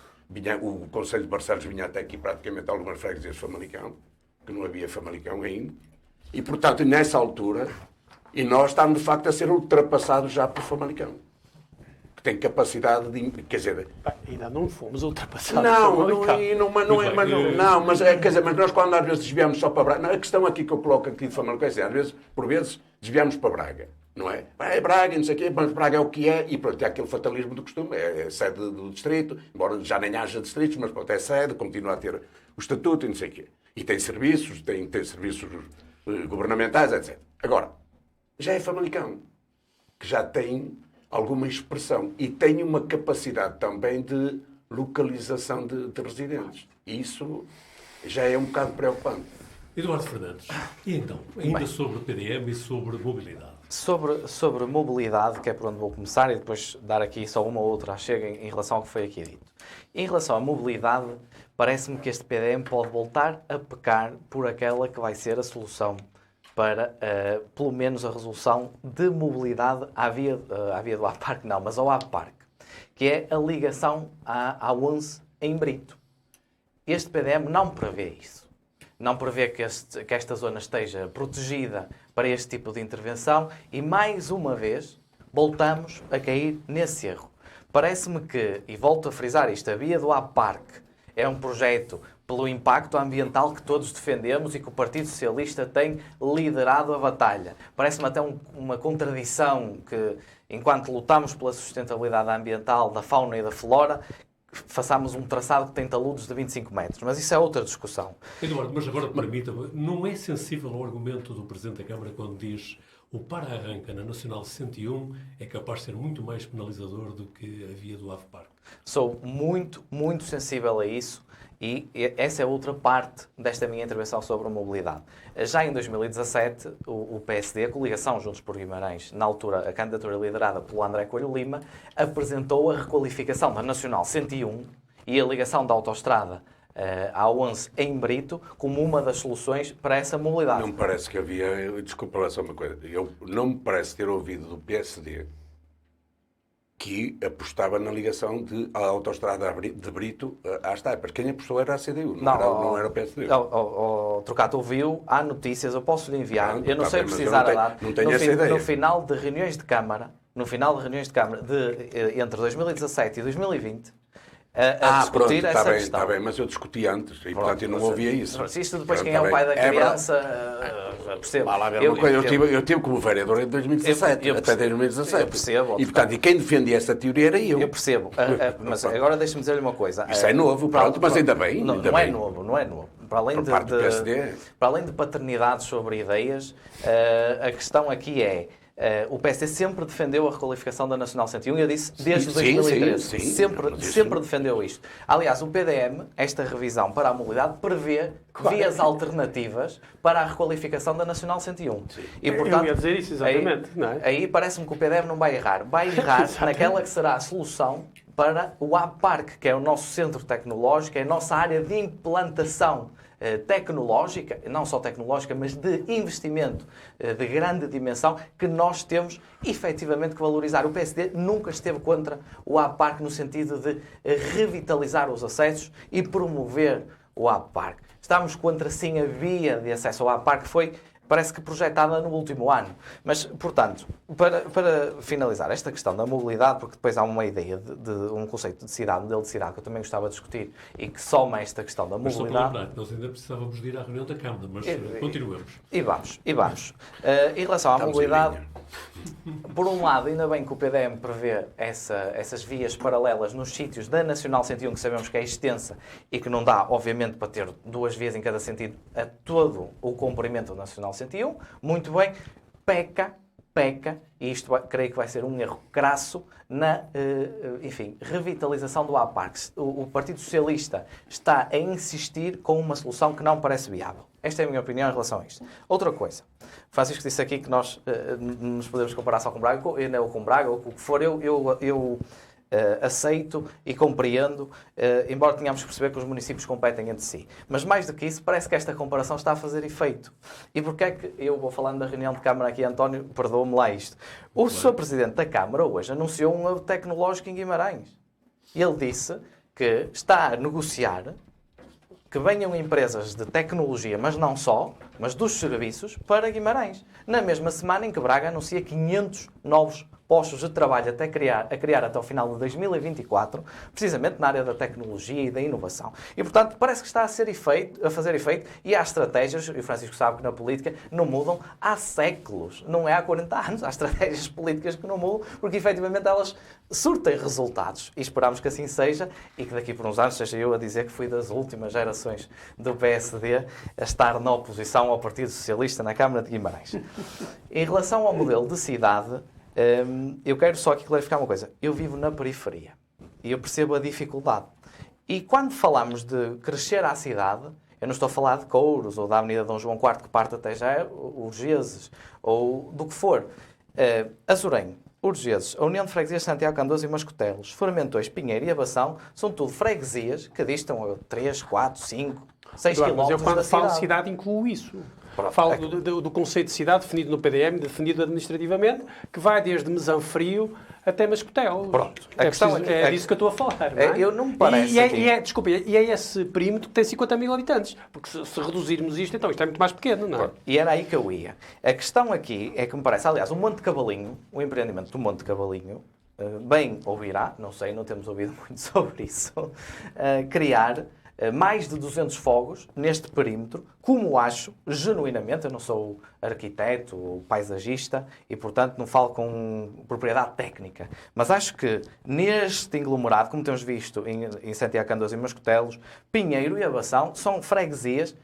o Conselho de Barcelos vinha até aqui praticamente algumas freguesias de Famalicão, que não havia Famalicão ainda. E, portanto, nessa altura, e nós estamos, de facto, a ser ultrapassados já por Famalicão. Que tem capacidade de... Quer dizer... Bem, ainda não fomos ultrapassados. Mas nós quando às vezes desviamos só para Braga... A questão aqui que eu coloco aqui de Famalicão é assim, às vezes, por vezes, desviamos para Braga. Não é? É Braga, não sei o quê, mas Braga é o que é, e pronto, é aquele fatalismo do costume, é sede do distrito, embora já nem haja distritos, mas pronto, é sede, continua a ter o estatuto e não sei o quê. E tem serviços, tem serviços governamentais, etc. Agora, já é Famalicão, que já tem alguma expressão e tem uma capacidade também de localização de residentes. E isso já é um bocado preocupante. Eduardo Fernandes, e então, ainda sobre o PDM e sobre mobilidade? Sobre mobilidade, que é por onde vou começar, e depois dar aqui só uma ou outra chega em relação ao que foi aqui dito. Em relação à mobilidade, parece-me que este PDM pode voltar a pecar por aquela que vai ser a solução para, pelo menos, a resolução de mobilidade à via do APARC, não, mas ao APARC, que é a ligação à A11 em Brito. Este PDM não prevê isso. Não prevê que esta zona esteja protegida para este tipo de intervenção e, mais uma vez, voltamos a cair nesse erro. Parece-me que, e volto a frisar isto, a via do APARC é um projeto pelo impacto ambiental que todos defendemos e que o Partido Socialista tem liderado a batalha. Parece-me até uma contradição que, enquanto lutamos pela sustentabilidade ambiental da fauna e da flora, façamos um traçado que tem taludes de 25 metros. Mas isso é outra discussão. Eduardo, mas agora permita-me, não é sensível ao argumento do Presidente da Câmara quando diz o para-arranca na Nacional 101 é capaz de ser muito mais penalizador do que a via do AVPARC? Sou muito, muito sensível a isso e essa é outra parte desta minha intervenção sobre a mobilidade. Já em 2017, o PSD, a coligação Juntos por Guimarães, na altura a candidatura liderada pelo André Coelho Lima, apresentou a requalificação da Nacional 101 e a ligação da autoestrada à A11 em Brito como uma das soluções para essa mobilidade. Não me parece que havia... Desculpa lá só uma coisa. Não me parece ter ouvido do PSD que apostava na ligação da autoestrada de Brito às Taipas. Quem apostou era a CDU, não era o PSD. Trocato ouviu, há notícias, eu posso lhe enviar, eu não sei bem, precisar a data. Não tenho essa ideia. No final de reuniões de Câmara, entre 2017 e 2020, a discutir essa questão. Está bem, mas eu discuti antes e, portanto, eu não ouvia isso. Isto depois quem é o pai da criança, percebo. Eu tive como vereador em 2017, até 2017. Eu percebo. E, portanto, quem defendia essa teoria era eu. Eu percebo. Mas agora deixe-me dizer-lhe uma coisa. Isso é novo, pronto, mas ainda bem. Não é novo. Para além de paternidade sobre ideias, a questão aqui é... o PSD sempre defendeu a requalificação da Nacional 101 e eu disse desde 2013. Sempre defendeu isto. Aliás, o PDM, esta revisão para a mobilidade, prevê vias alternativas para a requalificação da Nacional 101. E, portanto, eu ia dizer isso, exatamente. Aí parece-me que o PDM não vai errar. Vai errar naquela que será a solução para o APARC, que é o nosso centro tecnológico, é a nossa área de implantação tecnológica, não só tecnológica, mas de investimento de grande dimensão que nós temos efetivamente que valorizar. O PSD nunca esteve contra o APARC no sentido de revitalizar os acessos e promover o APARC. Estamos contra, sim, a via de acesso ao APARC, foi, parece que projetada no último ano. Mas, portanto, para finalizar esta questão da mobilidade, porque depois há uma ideia de um conceito de cidade, modelo de cidade, que eu também gostava de discutir e que soma esta questão da mobilidade. Mas só para lembrar, nós ainda precisávamos de ir à reunião da Câmara, mas continuemos. E vamos. Em relação à mobilidade, por um lado, ainda bem que o PDM prevê essas vias paralelas nos sítios da Nacional 101, que sabemos que é extensa e que não dá, obviamente, para ter duas vias em cada sentido a todo o comprimento da Nacional 101. Muito bem. Peca, e isto creio que vai ser um erro crasso, na revitalização do APARC. O Partido Socialista está a insistir com uma solução que não parece viável. Esta é a minha opinião em relação a isto. Outra coisa. Francisco disse aqui que nós nos podemos comparar só com Braga, ou com Braga, ou com o que for. Eu aceito e compreendo, embora tenhamos que perceber que os municípios competem entre si. Mas mais do que isso, parece que esta comparação está a fazer efeito. E porquê é que eu vou falando da reunião de Câmara aqui, António, perdoa-me lá isto. O Sr. Presidente da Câmara hoje anunciou um hub tecnológico em Guimarães. Ele disse que está a negociar que venham empresas de tecnologia, mas não só, mas dos serviços, para Guimarães. Na mesma semana em que Braga anuncia 500 novos postos de trabalho a criar até o final de 2024, precisamente na área da tecnologia e da inovação. E, portanto, parece que está a fazer efeito, e há estratégias, e o Francisco sabe que na política não mudam há séculos, não é há 40 anos, há estratégias políticas que não mudam, porque efetivamente elas surtem resultados. E esperamos que assim seja, e que daqui por uns anos seja eu a dizer que fui das últimas gerações do PSD a estar na oposição ao Partido Socialista na Câmara de Guimarães. Em relação ao modelo de cidade, eu quero só aqui clarificar uma coisa. Eu vivo na periferia e eu percebo a dificuldade. E quando falamos de crescer à cidade, eu não estou a falar de Couros ou da Avenida Dom João IV que parte até já Urgeses ou do que for. Azurém, Urgeses, a União de Freguesias de Santiago, Candoso e Mascotelos, Formentões, Pinheiro e Abação são tudo freguesias que distam a 3, 4, 5, 6 Eduardo, mas eu quilómetros da quando falo cidade. cidade incluo isso. Pronto. Falo do conceito de cidade definido no PDM, definido administrativamente, que vai desde Mesanfrio até Mascotel. Pronto. É disso que eu estou a falar. Não é? Eu não me parece Desculpa, e é esse perímetro que tem 50 mil habitantes. Porque se reduzirmos isto, então isto é muito mais pequeno, não é? E era aí que eu ia. A questão aqui é que me parece, aliás, o Monte Cavalinho, o empreendimento do Monte Cavalinho, bem ouvirá, não sei, não temos ouvido muito sobre isso, criar mais de 200 fogos neste perímetro, como acho, genuinamente, eu não sou arquiteto ou paisagista e, portanto, não falo com propriedade técnica, mas acho que neste englomerado, como temos visto em Santiago, Candoso e Mascotelos, Pinheiro e Abação, são freguesias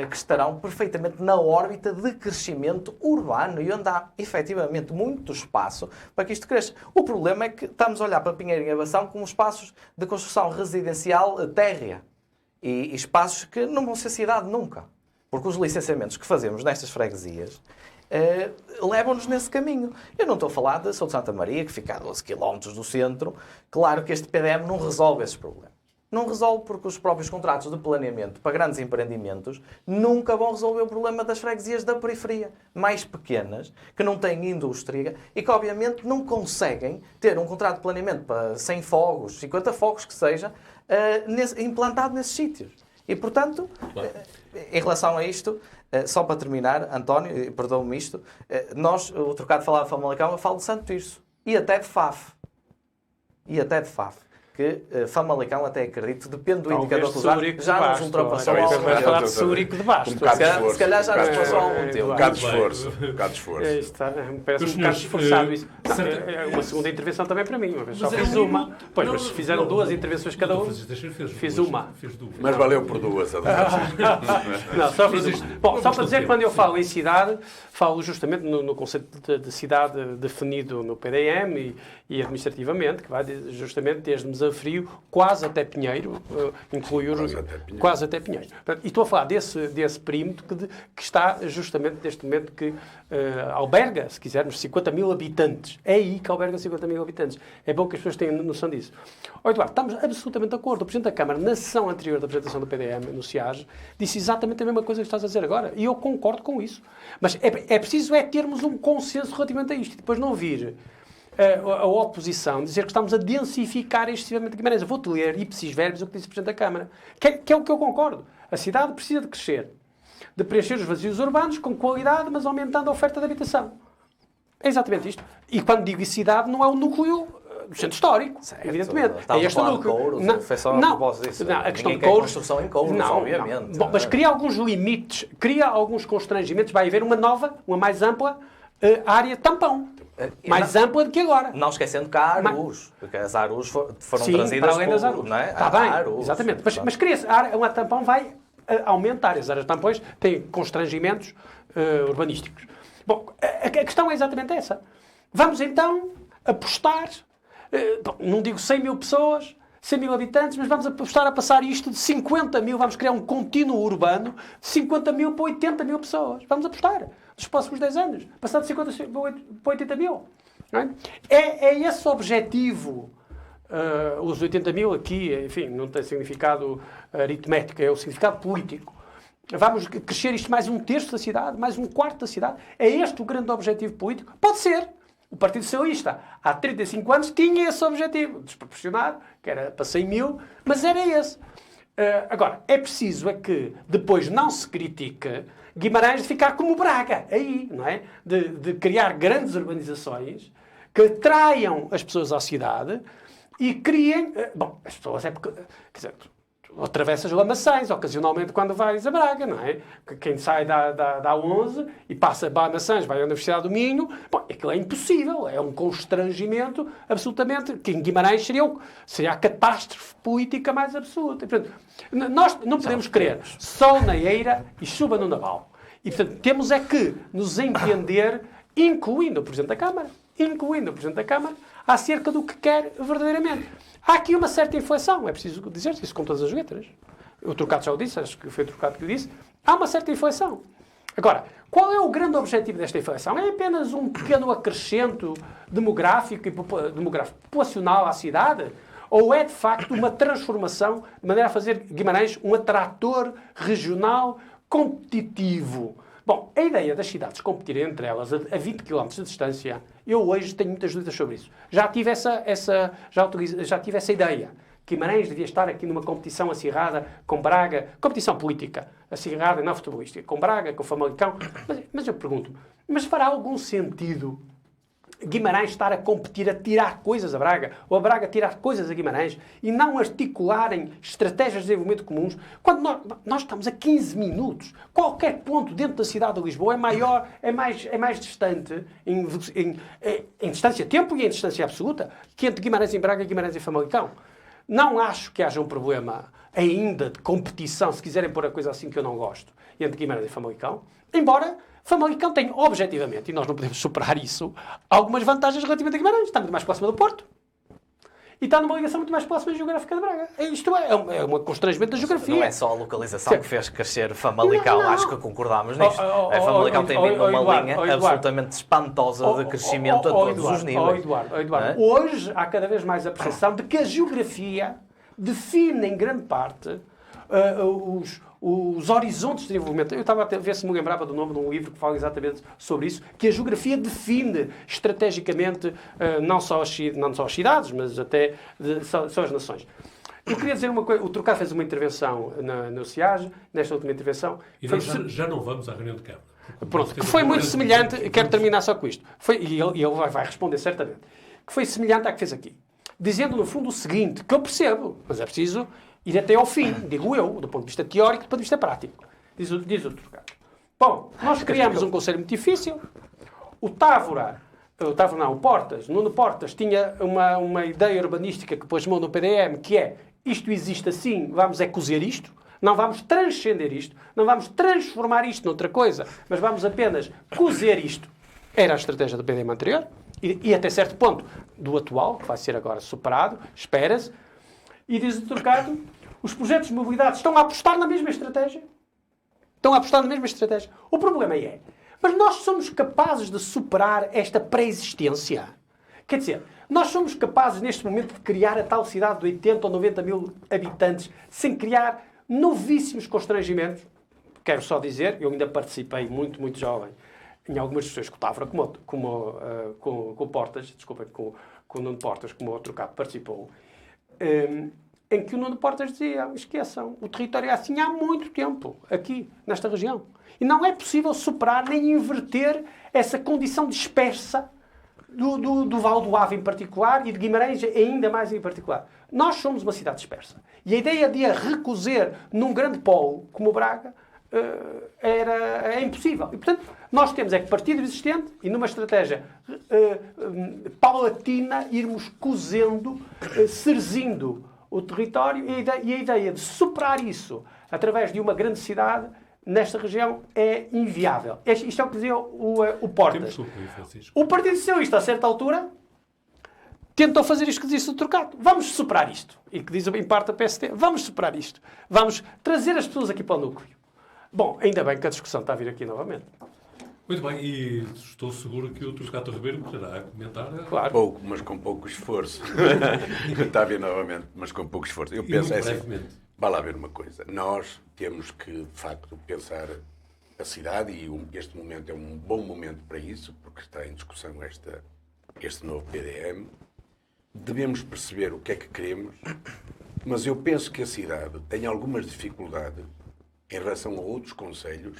que estarão perfeitamente na órbita de crescimento urbano e onde há, efetivamente, muito espaço para que isto cresça. O problema é que estamos a olhar para Pinheiro e Abação como espaços de construção residencial térrea. E espaços que não vão ser cidade nunca. Porque os licenciamentos que fazemos nestas freguesias levam-nos nesse caminho. Eu não estou a falar de São de Santa Maria, que fica a 12 km do centro. Claro que este PDM não resolve esses problemas. Não resolve porque os próprios contratos de planeamento para grandes empreendimentos nunca vão resolver o problema das freguesias da periferia, mais pequenas, que não têm indústria e que obviamente não conseguem ter um contrato de planeamento para 100 fogos, 50 fogos que seja, implantado nesses sítios. E, portanto, em relação a isto, só para terminar, António, perdoa-me isto, o Trocado falava de Famalicão, eu falo de Santo Tirso e até de Faf. Que Famalicão, até acredito, depende do indicador que usar, já nos ultrapassou há algum Vai falar de Zurique de Basto. Se calhar já nos passou há algum tempo. Um bocado de esforço. Parece um bocado esforçado isso. É uma segunda intervenção também para mim. Só fiz uma. Pois, mas fizeram duas intervenções cada um. Fiz uma. Mas valeu por duas. Não, só fiz uma. Bom, só para dizer que quando eu falo em cidade, falo justamente no conceito de cidade definido no PDM e administrativamente, que vai justamente desde Mesanfrio quase até Pinheiro, inclui quase até Pinheiro. E estou a falar desse perímetro que está justamente neste momento que alberga, se quisermos, 50 mil habitantes. É aí que alberga 50 mil habitantes. É bom que as pessoas tenham noção disso. Eduardo, estamos absolutamente de acordo. O Presidente da Câmara, na sessão anterior da apresentação do PDM, no SIAG, disse exatamente a mesma coisa que estás a dizer agora. E eu concordo com isso. Mas é preciso termos um consenso relativamente a isto. E depois não vir a oposição dizer que estamos a densificar excessivamente Guimarães. Eu vou-te ler ipsis verbis o que disse o Presidente da Câmara. Que é o que eu concordo. A cidade precisa de crescer, de preencher os vazios urbanos com qualidade, mas aumentando a oferta de habitação. É exatamente isto. E quando digo cidade, não é o núcleo do centro histórico, certo, evidentemente. É este núcleo. Couros, não, a questão de Couros, construção em Couros, obviamente. Bom, mas cria alguns limites, cria alguns constrangimentos. Vai haver uma nova, uma mais ampla área tampão. Mais ampla do que agora. Não esquecendo que há Arus, porque as Arus foram sim, trazidas para além das Arus. Não é? Está bem, Arus, exatamente. Mas cria-se, uma tampão vai aumentar. As áreas tampões têm constrangimentos urbanísticos. Bom, a questão é exatamente essa. Vamos então apostar, não digo 100 mil pessoas, 100 mil habitantes, mas vamos apostar a passar isto de 50 mil, vamos criar um contínuo urbano de 50 mil para 80 mil pessoas. Vamos apostar nos próximos 10 anos. Passar de 50 para 80 mil. Não é? É esse objetivo os 80 mil aqui, enfim, não tem significado aritmético, é o significado político. Vamos crescer isto mais 1/3 da cidade, mais 1/4 da cidade. É este o grande objetivo político? Pode ser. O Partido Socialista, há 35 anos, tinha esse objetivo, desproporcionado, que era para 100 mil, mas era esse. Agora, é preciso que depois não se critique Guimarães de ficar como Braga, aí, não é? De criar grandes urbanizações que atraiam as pessoas à cidade e criem... Bom, as pessoas é porque... Quer dizer, atravessas Lamaçães, ocasionalmente, quando vais a Braga, não é? Quem sai da A11 e passa para Lamaçães, vai à Universidade do Minho, bom, aquilo é impossível, é um constrangimento absolutamente, que em Guimarães seria a catástrofe política mais absoluta. E, portanto, nós não podemos querer sol na eira e chuva no naval. E, portanto, temos é que nos entender, incluindo o Presidente da Câmara, acerca do que quer verdadeiramente. Há aqui uma certa inflação, é preciso dizer isso com todas as letras. O Turcato já o disse, acho que foi o Turcato que o disse. Há uma certa inflação. Agora, qual é o grande objetivo desta inflação? É apenas um pequeno acrescento demográfico e populacional à cidade? Ou é, de facto, uma transformação de maneira a fazer Guimarães um atrator regional competitivo? Bom, a ideia das cidades competirem entre elas a 20 km de distância, eu hoje tenho muitas dúvidas sobre isso. Já tive essa ideia. Guimarães devia estar aqui numa competição acirrada com Braga, competição política, acirrada, não futebolística, com Braga, com Famalicão. Mas eu pergunto, mas fará algum sentido Guimarães estar a competir, a tirar coisas a Braga, ou a Braga tirar coisas a Guimarães, e não articularem estratégias de desenvolvimento comuns, quando nós estamos a 15 minutos. Qualquer ponto dentro da cidade de Lisboa é maior, é mais distante, em distância tempo e em distância absoluta, que entre Guimarães em Braga e Guimarães em Famalicão. Não acho que haja um problema ainda de competição, se quiserem pôr a coisa assim que eu não gosto, entre Guimarães e Famalicão, embora Famalicão tem, objetivamente, e nós não podemos superar isso, algumas vantagens relativamente a Guimarães. Está muito mais próxima do Porto. E está numa ligação muito mais próxima geográfica de Braga. Isto é um constrangimento da geografia. Não é só a localização que fez crescer Famalicão. Não. Acho que concordámos nisto. Famalicão tem vindo numa linha absolutamente espantosa de crescimento a todos os níveis. Eduardo, hoje há cada vez mais a percepção de que a geografia define, em grande parte, os horizontes de desenvolvimento. Eu estava a ver se me lembrava do nome de um livro que fala exatamente sobre isso, que a geografia define estrategicamente não só as cidades, mas até só as nações. Eu queria dizer uma coisa. O Turcato fez uma intervenção no SIAG, nesta última intervenção. E nós já não vamos à reunião de Câmara. Pronto, que foi muito semelhante, quero terminar só com isto, e ele vai responder certamente, que foi semelhante à que fez aqui. Dizendo, no fundo, o seguinte, que eu percebo, mas é preciso ir até ao fim, digo eu, do ponto de vista teórico e do ponto de vista prático. Diz o Turcato. Bom, nós criámos um conselho muito difícil. O Nuno Portas, tinha uma ideia urbanística que plasmou no PDM, que é, isto existe assim, vamos cozer isto, não vamos transcender isto, não vamos transformar isto noutra coisa, mas vamos apenas cozer isto. Era a estratégia do PDM anterior, e até certo ponto do atual, que vai ser agora superado, espera-se. E diz o Turcato, os projetos de mobilidade estão a apostar na mesma estratégia. O problema é, mas nós somos capazes de superar esta pré-existência. Quer dizer, nós somos capazes neste momento de criar a tal cidade de 80 ou 90 mil habitantes sem criar novíssimos constrangimentos. Quero só dizer, eu ainda participei muito, muito jovem em algumas discussões com o Távora, com o Portas, desculpa, com o Nuno Portas, como o Turcato participou, em que o Nuno Portas dizia, esqueçam, o território é assim há muito tempo, aqui, nesta região. E não é possível superar nem inverter essa condição dispersa do Val do Ave em particular e de Guimarães ainda mais em particular. Nós somos uma cidade dispersa. E a ideia de a recozer num grande polo como Braga é impossível. E, portanto, nós temos que partir do existente e numa estratégia paulatina irmos cozendo, cerzindo o território e a ideia de superar isso através de uma grande cidade nesta região é inviável. Isto é o que dizia o Portas. O Partido Socialista, a certa altura, tentou fazer isto que disse o Turcato. Vamos superar isto. E que diz em parte a PST. Vamos superar isto. Vamos trazer as pessoas aqui para o núcleo. Bom, ainda bem que a discussão está a vir aqui novamente. Muito bem, e estou seguro que o Turcato Ribeiro poderá comentar. Claro. Pouco, mas com pouco esforço. Está a ver novamente, mas com pouco esforço. Eu E penso, muito é assim, brevemente. vai lá ver uma coisa. Nós temos que, de facto, pensar a cidade, e este momento é um bom momento para isso, porque está em discussão este novo PDM. Devemos perceber o que é que queremos, mas eu penso que a cidade tem algumas dificuldades em relação a outros concelhos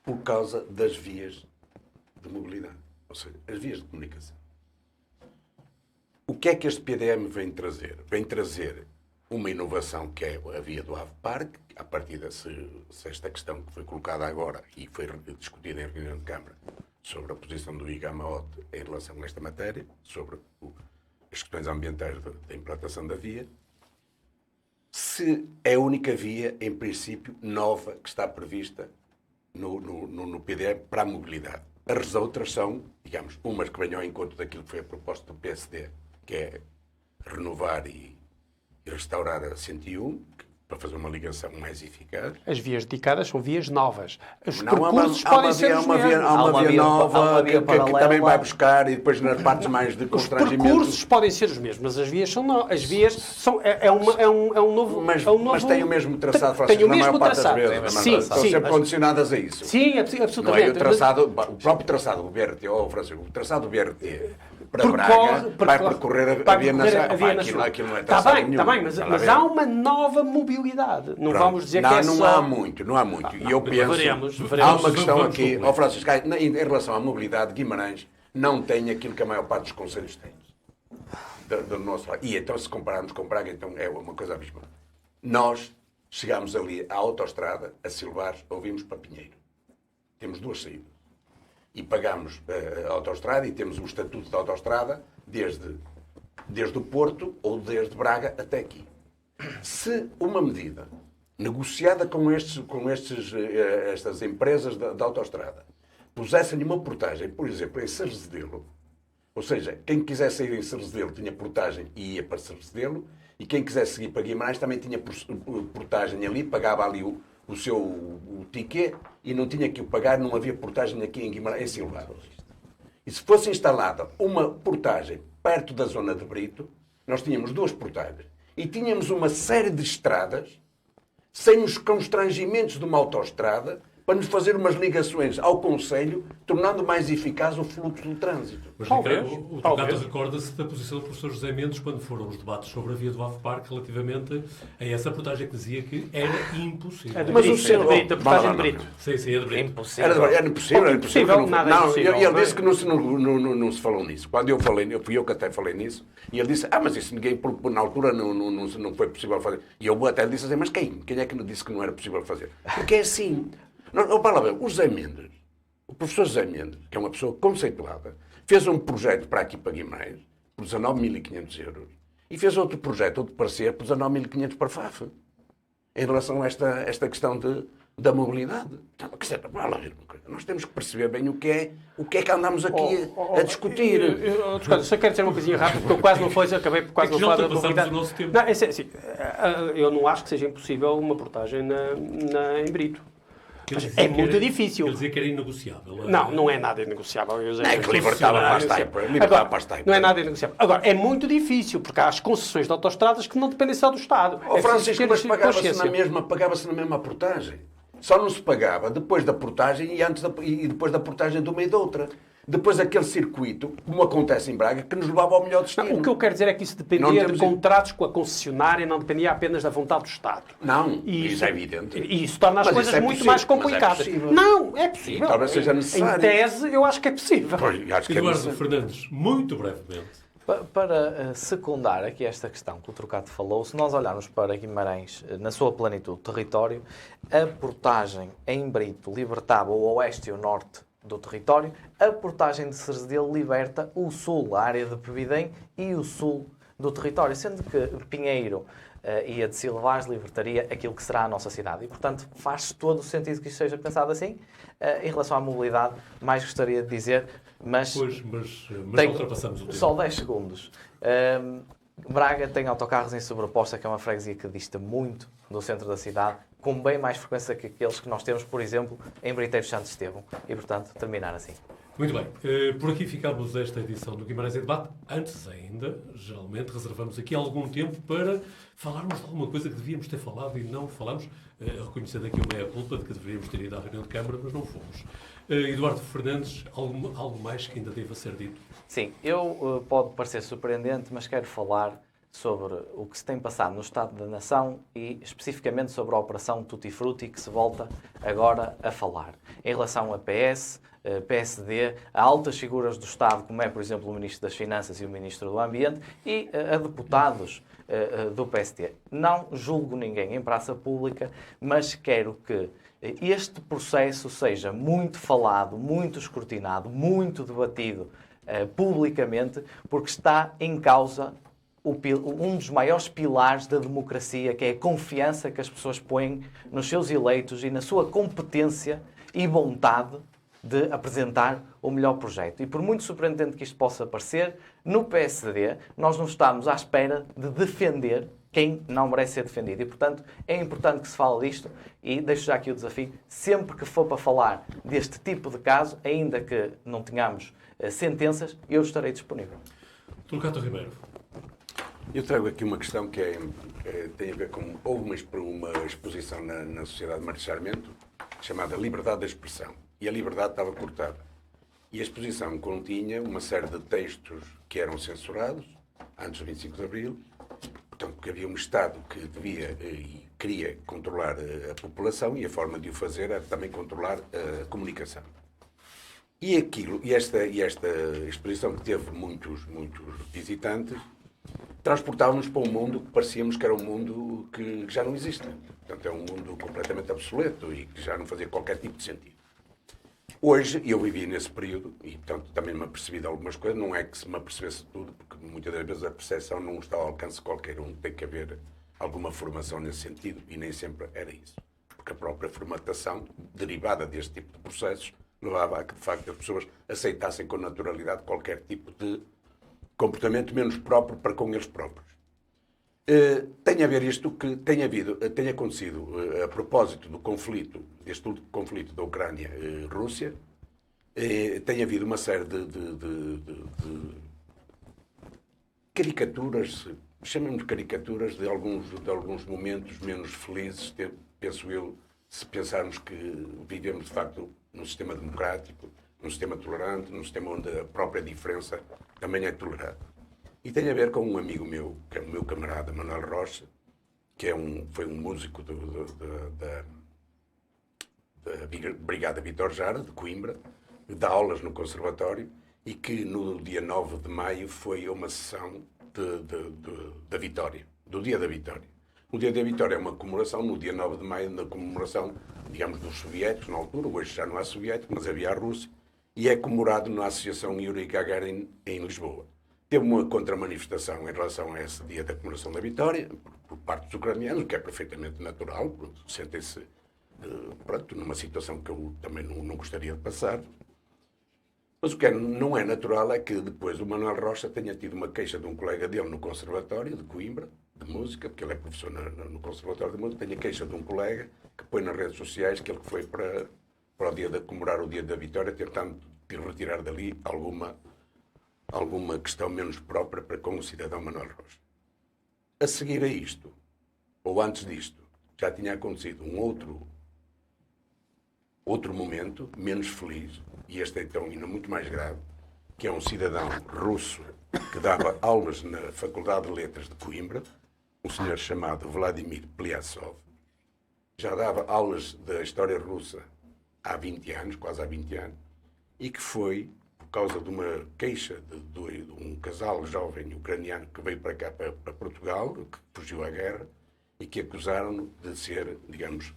por causa das vias de mobilidade, ou seja, as vias de comunicação. O que é que este PDM vem trazer? Vem trazer uma inovação que é a via do Ave Parque, a partir desta questão que foi colocada agora e foi discutida em reunião de Câmara sobre a posição do IGAMAOT em relação a esta matéria, sobre as questões ambientais da implantação da via. Se é a única via, em princípio, nova que está prevista no PDM para a mobilidade. As outras são, digamos, umas que venham ao encontro daquilo que foi a proposta do PSD, que é renovar e restaurar a 101, para fazer uma ligação mais eficaz. As vias dedicadas são vias novas. Os Não, percursos podem ser os mesmos. Há uma via nova que paralela. também vai buscar, e depois nas partes mais de Os constrangimento. percursos podem ser os mesmos, mas as vias são novas. As vias são um novo... Mas têm o mesmo traçado, Tem Francisco, o na maior mesmo parte das traçado. vezes. Sim, Estão sim, sempre mas- condicionadas a isso. Sim, Não é absolutamente. o traçado, o próprio traçado do BRT, Francisco, o traçado do BRT para Percorre- Braga vai percorrer a Via Nacional. Aquilo não é Está traçado bem, nenhum. está bem, mas há uma nova mobilidade. Não Pronto. vamos dizer que é não só... há muito. E eu penso... veremos. Há uma questão Vamos aqui, concluir. Francisco, em relação à mobilidade, Guimarães não tem aquilo que a maior parte dos concelhos tem. Do nosso lado. E então, se compararmos com Braga, então é uma coisa abismal. Nós chegámos ali à autoestrada, a Silvares, ouvimos para Pinheiro. Temos duas saídas. E pagamos a autoestrada e temos o estatuto da autoestrada desde o Porto ou desde Braga até aqui. Se uma medida negociada com estas empresas da autoestrada pusessem uma portagem, por exemplo, em Cerzedelo, ou seja, quem quisesse sair em Cerzedelo tinha portagem e ia para Cerzedelo, e quem quisesse seguir para Guimarães também tinha portagem ali, pagava ali o seu ticket e não tinha que o pagar, não havia portagem aqui em Guimarães, em Silvares. E se fosse instalada uma portagem perto da zona de Brito, nós tínhamos duas portagens. E tínhamos uma série de estradas, sem os constrangimentos de uma autoestrada, para nos fazer umas ligações ao Conselho, tornando mais eficaz o fluxo do trânsito. Mas, Talvez, Ricardo, o talvez. Turcato recorda-se da posição do professor José Mendes quando foram os debates sobre a via do Ave Parque relativamente a essa portagem que dizia que era impossível. É de Mas o Brito, senhor- é de Brito, a portagem Não, de não, Brito. Sim, sim, é de Brito. Impossível. Era impossível. Impossível, Não, nada é impossível, ele não disse é? que não se falou nisso. Quando eu falei, fui eu que até falei nisso, e ele disse, mas isso ninguém, na altura, não foi possível fazer. E eu até lhe disse assim, mas quem? Quem é que disse que não era possível fazer? Porque é assim. O José Mendes, o professor José Mendes, que é uma pessoa conceituada, fez um projeto para aqui, para Guimarães, por 19.500 euros, e fez outro projeto, outro parecer, por 19.500 para FAF, em relação a esta questão da mobilidade. Então, quer dizer, vai lá ver uma coisa. Nós temos que perceber bem o que é que andamos aqui a discutir. Só quero dizer uma coisinha rápida, porque eu quase não foi, acabei por quase É que não já falar da ultrapassamos mobilidade. o nosso tempo. Não, assim, eu não acho que seja impossível uma portagem em Brito. Ele Mas dizia é que muito era- difícil. Ele dizia que era inegociável. Não é nada negociável. Não, é que libertava para as taipas. Não é nada negociável. Agora, é muito difícil, porque há as concessões de autoestradas que não dependem só do Estado. Ó preciso Francisco, ter mas consciência. pagava-se na mesma portagem. Só não se pagava depois da portagem e depois da portagem de uma e da outra. Depois aquele circuito, como acontece em Braga, que nos levava ao melhor destino. Não, o que eu quero dizer é que isso Não dependia de temos- contratos com a concessionária, não dependia apenas da vontade do Estado. Não, E isso é evidente. E isso torna as Mas coisas isso é muito possível, mais mas é complicadas. possível. Não, é possível. E talvez seja necessário. Em tese, eu acho que é possível. Pois, acho que é Eduardo necessário. Fernandes, muito brevemente. Para secundar aqui esta questão que o Turcato falou, se nós olharmos para Guimarães na sua plenitude território, a portagem em Brito libertava o oeste e o norte do território, a portagem de Cerzedelo liberta o sul, a área de Pevidém e o sul do território, sendo que Pinheiro e a de Silvares libertaria aquilo que será a nossa cidade. E, portanto, faz todo o sentido que isto seja pensado assim. Em relação à mobilidade, mais gostaria de dizer, mas... Pois, mas já Tenho ultrapassamos o tempo. só 10 segundos. Braga tem autocarros em sobreposta, que é uma freguesia que dista muito do centro da cidade, com bem mais frequência que aqueles que nós temos, por exemplo, em Briteiros Santo Estevão. E, portanto, terminar assim. Muito bem. Por aqui ficamos esta edição do Guimarães em Debate. Antes ainda, geralmente, reservamos aqui algum tempo para falarmos de alguma coisa que devíamos ter falado e não falamos, reconhecendo aqui uma meia-culpa de que deveríamos ter ido à reunião de Câmara, mas não fomos. Eduardo Fernandes, algo mais que ainda deva ser dito? Sim, pode parecer surpreendente, mas quero falar sobre o que se tem passado no Estado da Nação e especificamente sobre a Operação Tutti Frutti, que se volta agora a falar. Em relação a PS, PSD, a altas figuras do Estado, como é, por exemplo, o Ministro das Finanças e o Ministro do Ambiente, e a deputados do PSD. Não julgo ninguém em praça pública, mas quero que este processo seja muito falado, muito escrutinado, muito debatido publicamente, porque está em causa um dos maiores pilares da democracia, que é a confiança que as pessoas põem nos seus eleitos e na sua competência e vontade de apresentar o melhor projeto. E por muito surpreendente que isto possa parecer, no PSD nós não estamos à espera de defender quem não merece ser defendido. E, portanto, é importante que se fale disto e deixo já aqui o desafio, sempre que for para falar deste tipo de caso, ainda que não tenhamos sentenças, eu estarei disponível. Torquato Ribeiro. Eu trago aqui uma questão que tem a ver com... Houve uma exposição na Sociedade de Martim Sarmento chamada Liberdade de Expressão. E a liberdade estava cortada. E a exposição continha uma série de textos que eram censurados antes do 25 de Abril, portanto, porque havia um Estado que devia e queria controlar a população e a forma de o fazer era também controlar a comunicação. E esta exposição, que teve muitos visitantes, transportava-nos para um mundo que parecíamos que era um mundo que já não existe. Portanto, é um mundo completamente obsoleto e que já não fazia qualquer tipo de sentido. Hoje, eu vivi nesse período e, portanto, também me apercebi de algumas coisas. Não é que se me apercebesse tudo, porque muitas das vezes a percepção não está ao alcance de qualquer um. Tem que haver alguma formação nesse sentido e nem sempre era isso. Porque a própria formatação, derivada deste tipo de processos, levava a que, de facto, as pessoas aceitassem com naturalidade qualquer tipo de comportamento menos próprio para com eles próprios. Tem a ver isto que tem acontecido a propósito do conflito, deste último conflito da Ucrânia-Rússia, tem havido uma série de caricaturas, chamemos de caricaturas, de alguns momentos menos felizes, penso eu, se pensarmos que vivemos de facto num sistema democrático, num sistema tolerante, num sistema onde a própria diferença também é tolerada. E tem a ver com um amigo meu, que é o meu camarada Manuel Rocha, que foi um músico da Brigada Vítor Jara, de Coimbra, que dá aulas no Conservatório e que no dia 9 de maio foi a uma sessão da Vitória, do Dia da Vitória. O Dia da Vitória é uma comemoração, no dia 9 de maio, na comemoração, digamos, dos soviéticos, na altura, hoje já não há soviético, mas havia a Rússia, e é comemorado na Associação Yuri Gagarin, em Lisboa. Teve uma contramanifestação em relação a esse dia da comemoração da vitória, por parte dos ucranianos, que é perfeitamente natural, sentem-se numa situação que eu também não gostaria de passar. Mas o que não é natural é que depois o Manuel Rocha tenha tido uma queixa de um colega dele no Conservatório de Coimbra, de Música, porque ele é professor no Conservatório de Música, tenha queixa de um colega que põe nas redes sociais que ele foi para o dia de comemorar o dia da vitória, tentando retirar dali alguma questão menos própria para com o cidadão Manuel Rocha. A seguir a isto, ou antes disto, já tinha acontecido um outro momento, menos feliz, e este é então ainda muito mais grave, que é um cidadão russo que dava aulas na Faculdade de Letras de Coimbra, um senhor chamado Vladimir Plyasov, já dava aulas da história russa há 20 anos, quase há 20 anos, e que foi, por causa de uma queixa de um casal jovem ucraniano que veio para cá, para Portugal, que fugiu à guerra, e que acusaram-no de ser, digamos,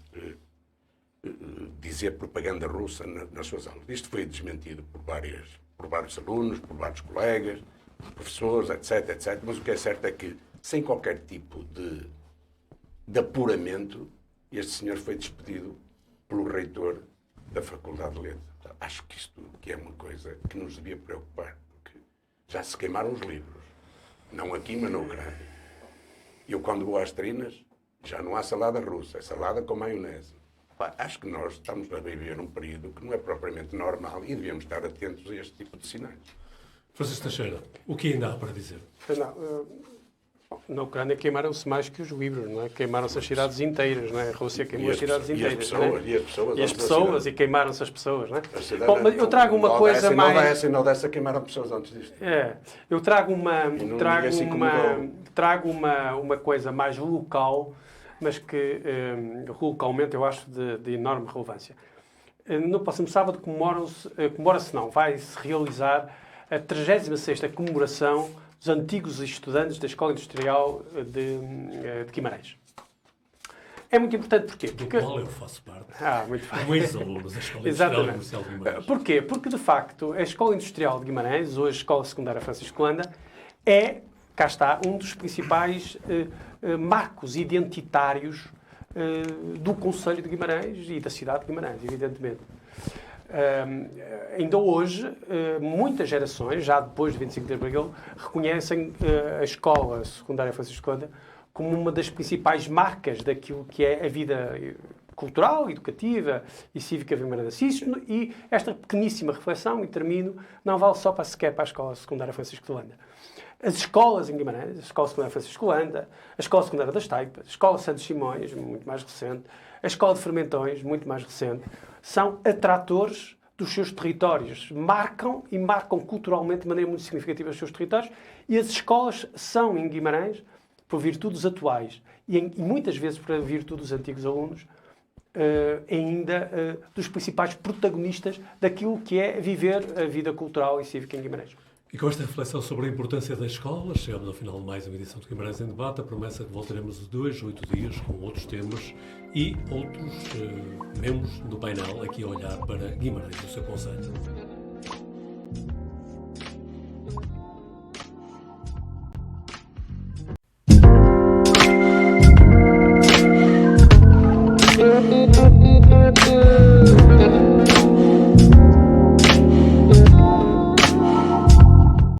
dizer propaganda russa nas suas aulas. Isto foi desmentido por vários alunos, por vários colegas, por professores, etc. Mas o que é certo é que, sem qualquer tipo de apuramento, este senhor foi despedido pelo reitor da Faculdade de Letras. Acho que isto que é uma coisa que nos devia preocupar, porque já se queimaram os livros, Não aqui, mas na Ucrânia. Eu, quando vou às trinas, já não há salada russa, é salada com maionese. Acho que nós estamos a viver um período que não é propriamente normal e devemos estar atentos a este tipo de sinais. Francisco Teixeira, o que ainda há para dizer? Na Ucrânia queimaram-se mais que os livros, não é? Queimaram-se as cidades inteiras, não é? A Rússia queimou as cidades inteiras. E as pessoas, e queimaram-se as pessoas, não é? Bom, mas eu trago uma coisa mais... Em Odessa queimaram pessoas antes disto. Eu trago uma coisa mais local, mas que localmente eu acho de enorme relevância. No próximo sábado vai-se realizar a 36ª comemoração dos antigos estudantes da Escola Industrial de Guimarães. É muito importante porquê? Do qual eu faço parte. Muito bem. Como ex-aluno da Escola Industrial Comercial de Guimarães. Porquê? Porque, de facto, a Escola Industrial de Guimarães, hoje Escola Secundária Francisco Landa, cá está, um dos principais marcos identitários do Concelho de Guimarães e da cidade de Guimarães, evidentemente. Ainda hoje, muitas gerações, já depois de 25 de Abril, reconhecem a Escola Secundária Francisco Landa como uma das principais marcas daquilo que é a vida cultural, educativa e cívica vimaranense. E esta pequeníssima reflexão, e termino, não vale só sequer para a Escola Secundária Francisco de Landa. As escolas em Guimarães, a Escola Secundária Francisco Landa, a Escola Secundária das Taipas, a Escola Santos Simões, muito mais recente, a Escola de Fermentões, muito mais recente, são atratores dos seus territórios. Marcam culturalmente de maneira muito significativa os seus territórios, e as escolas são em Guimarães por virtudes atuais e muitas vezes por virtude dos antigos alunos, ainda dos principais protagonistas daquilo que é viver a vida cultural e cívica em Guimarães. E com esta reflexão sobre a importância da escola, chegamos ao final de mais uma edição de Guimarães em Debate. A promessa é que voltaremos 2 a 8 dias com outros temas e outros membros do painel aqui a olhar para Guimarães e o seu concelho.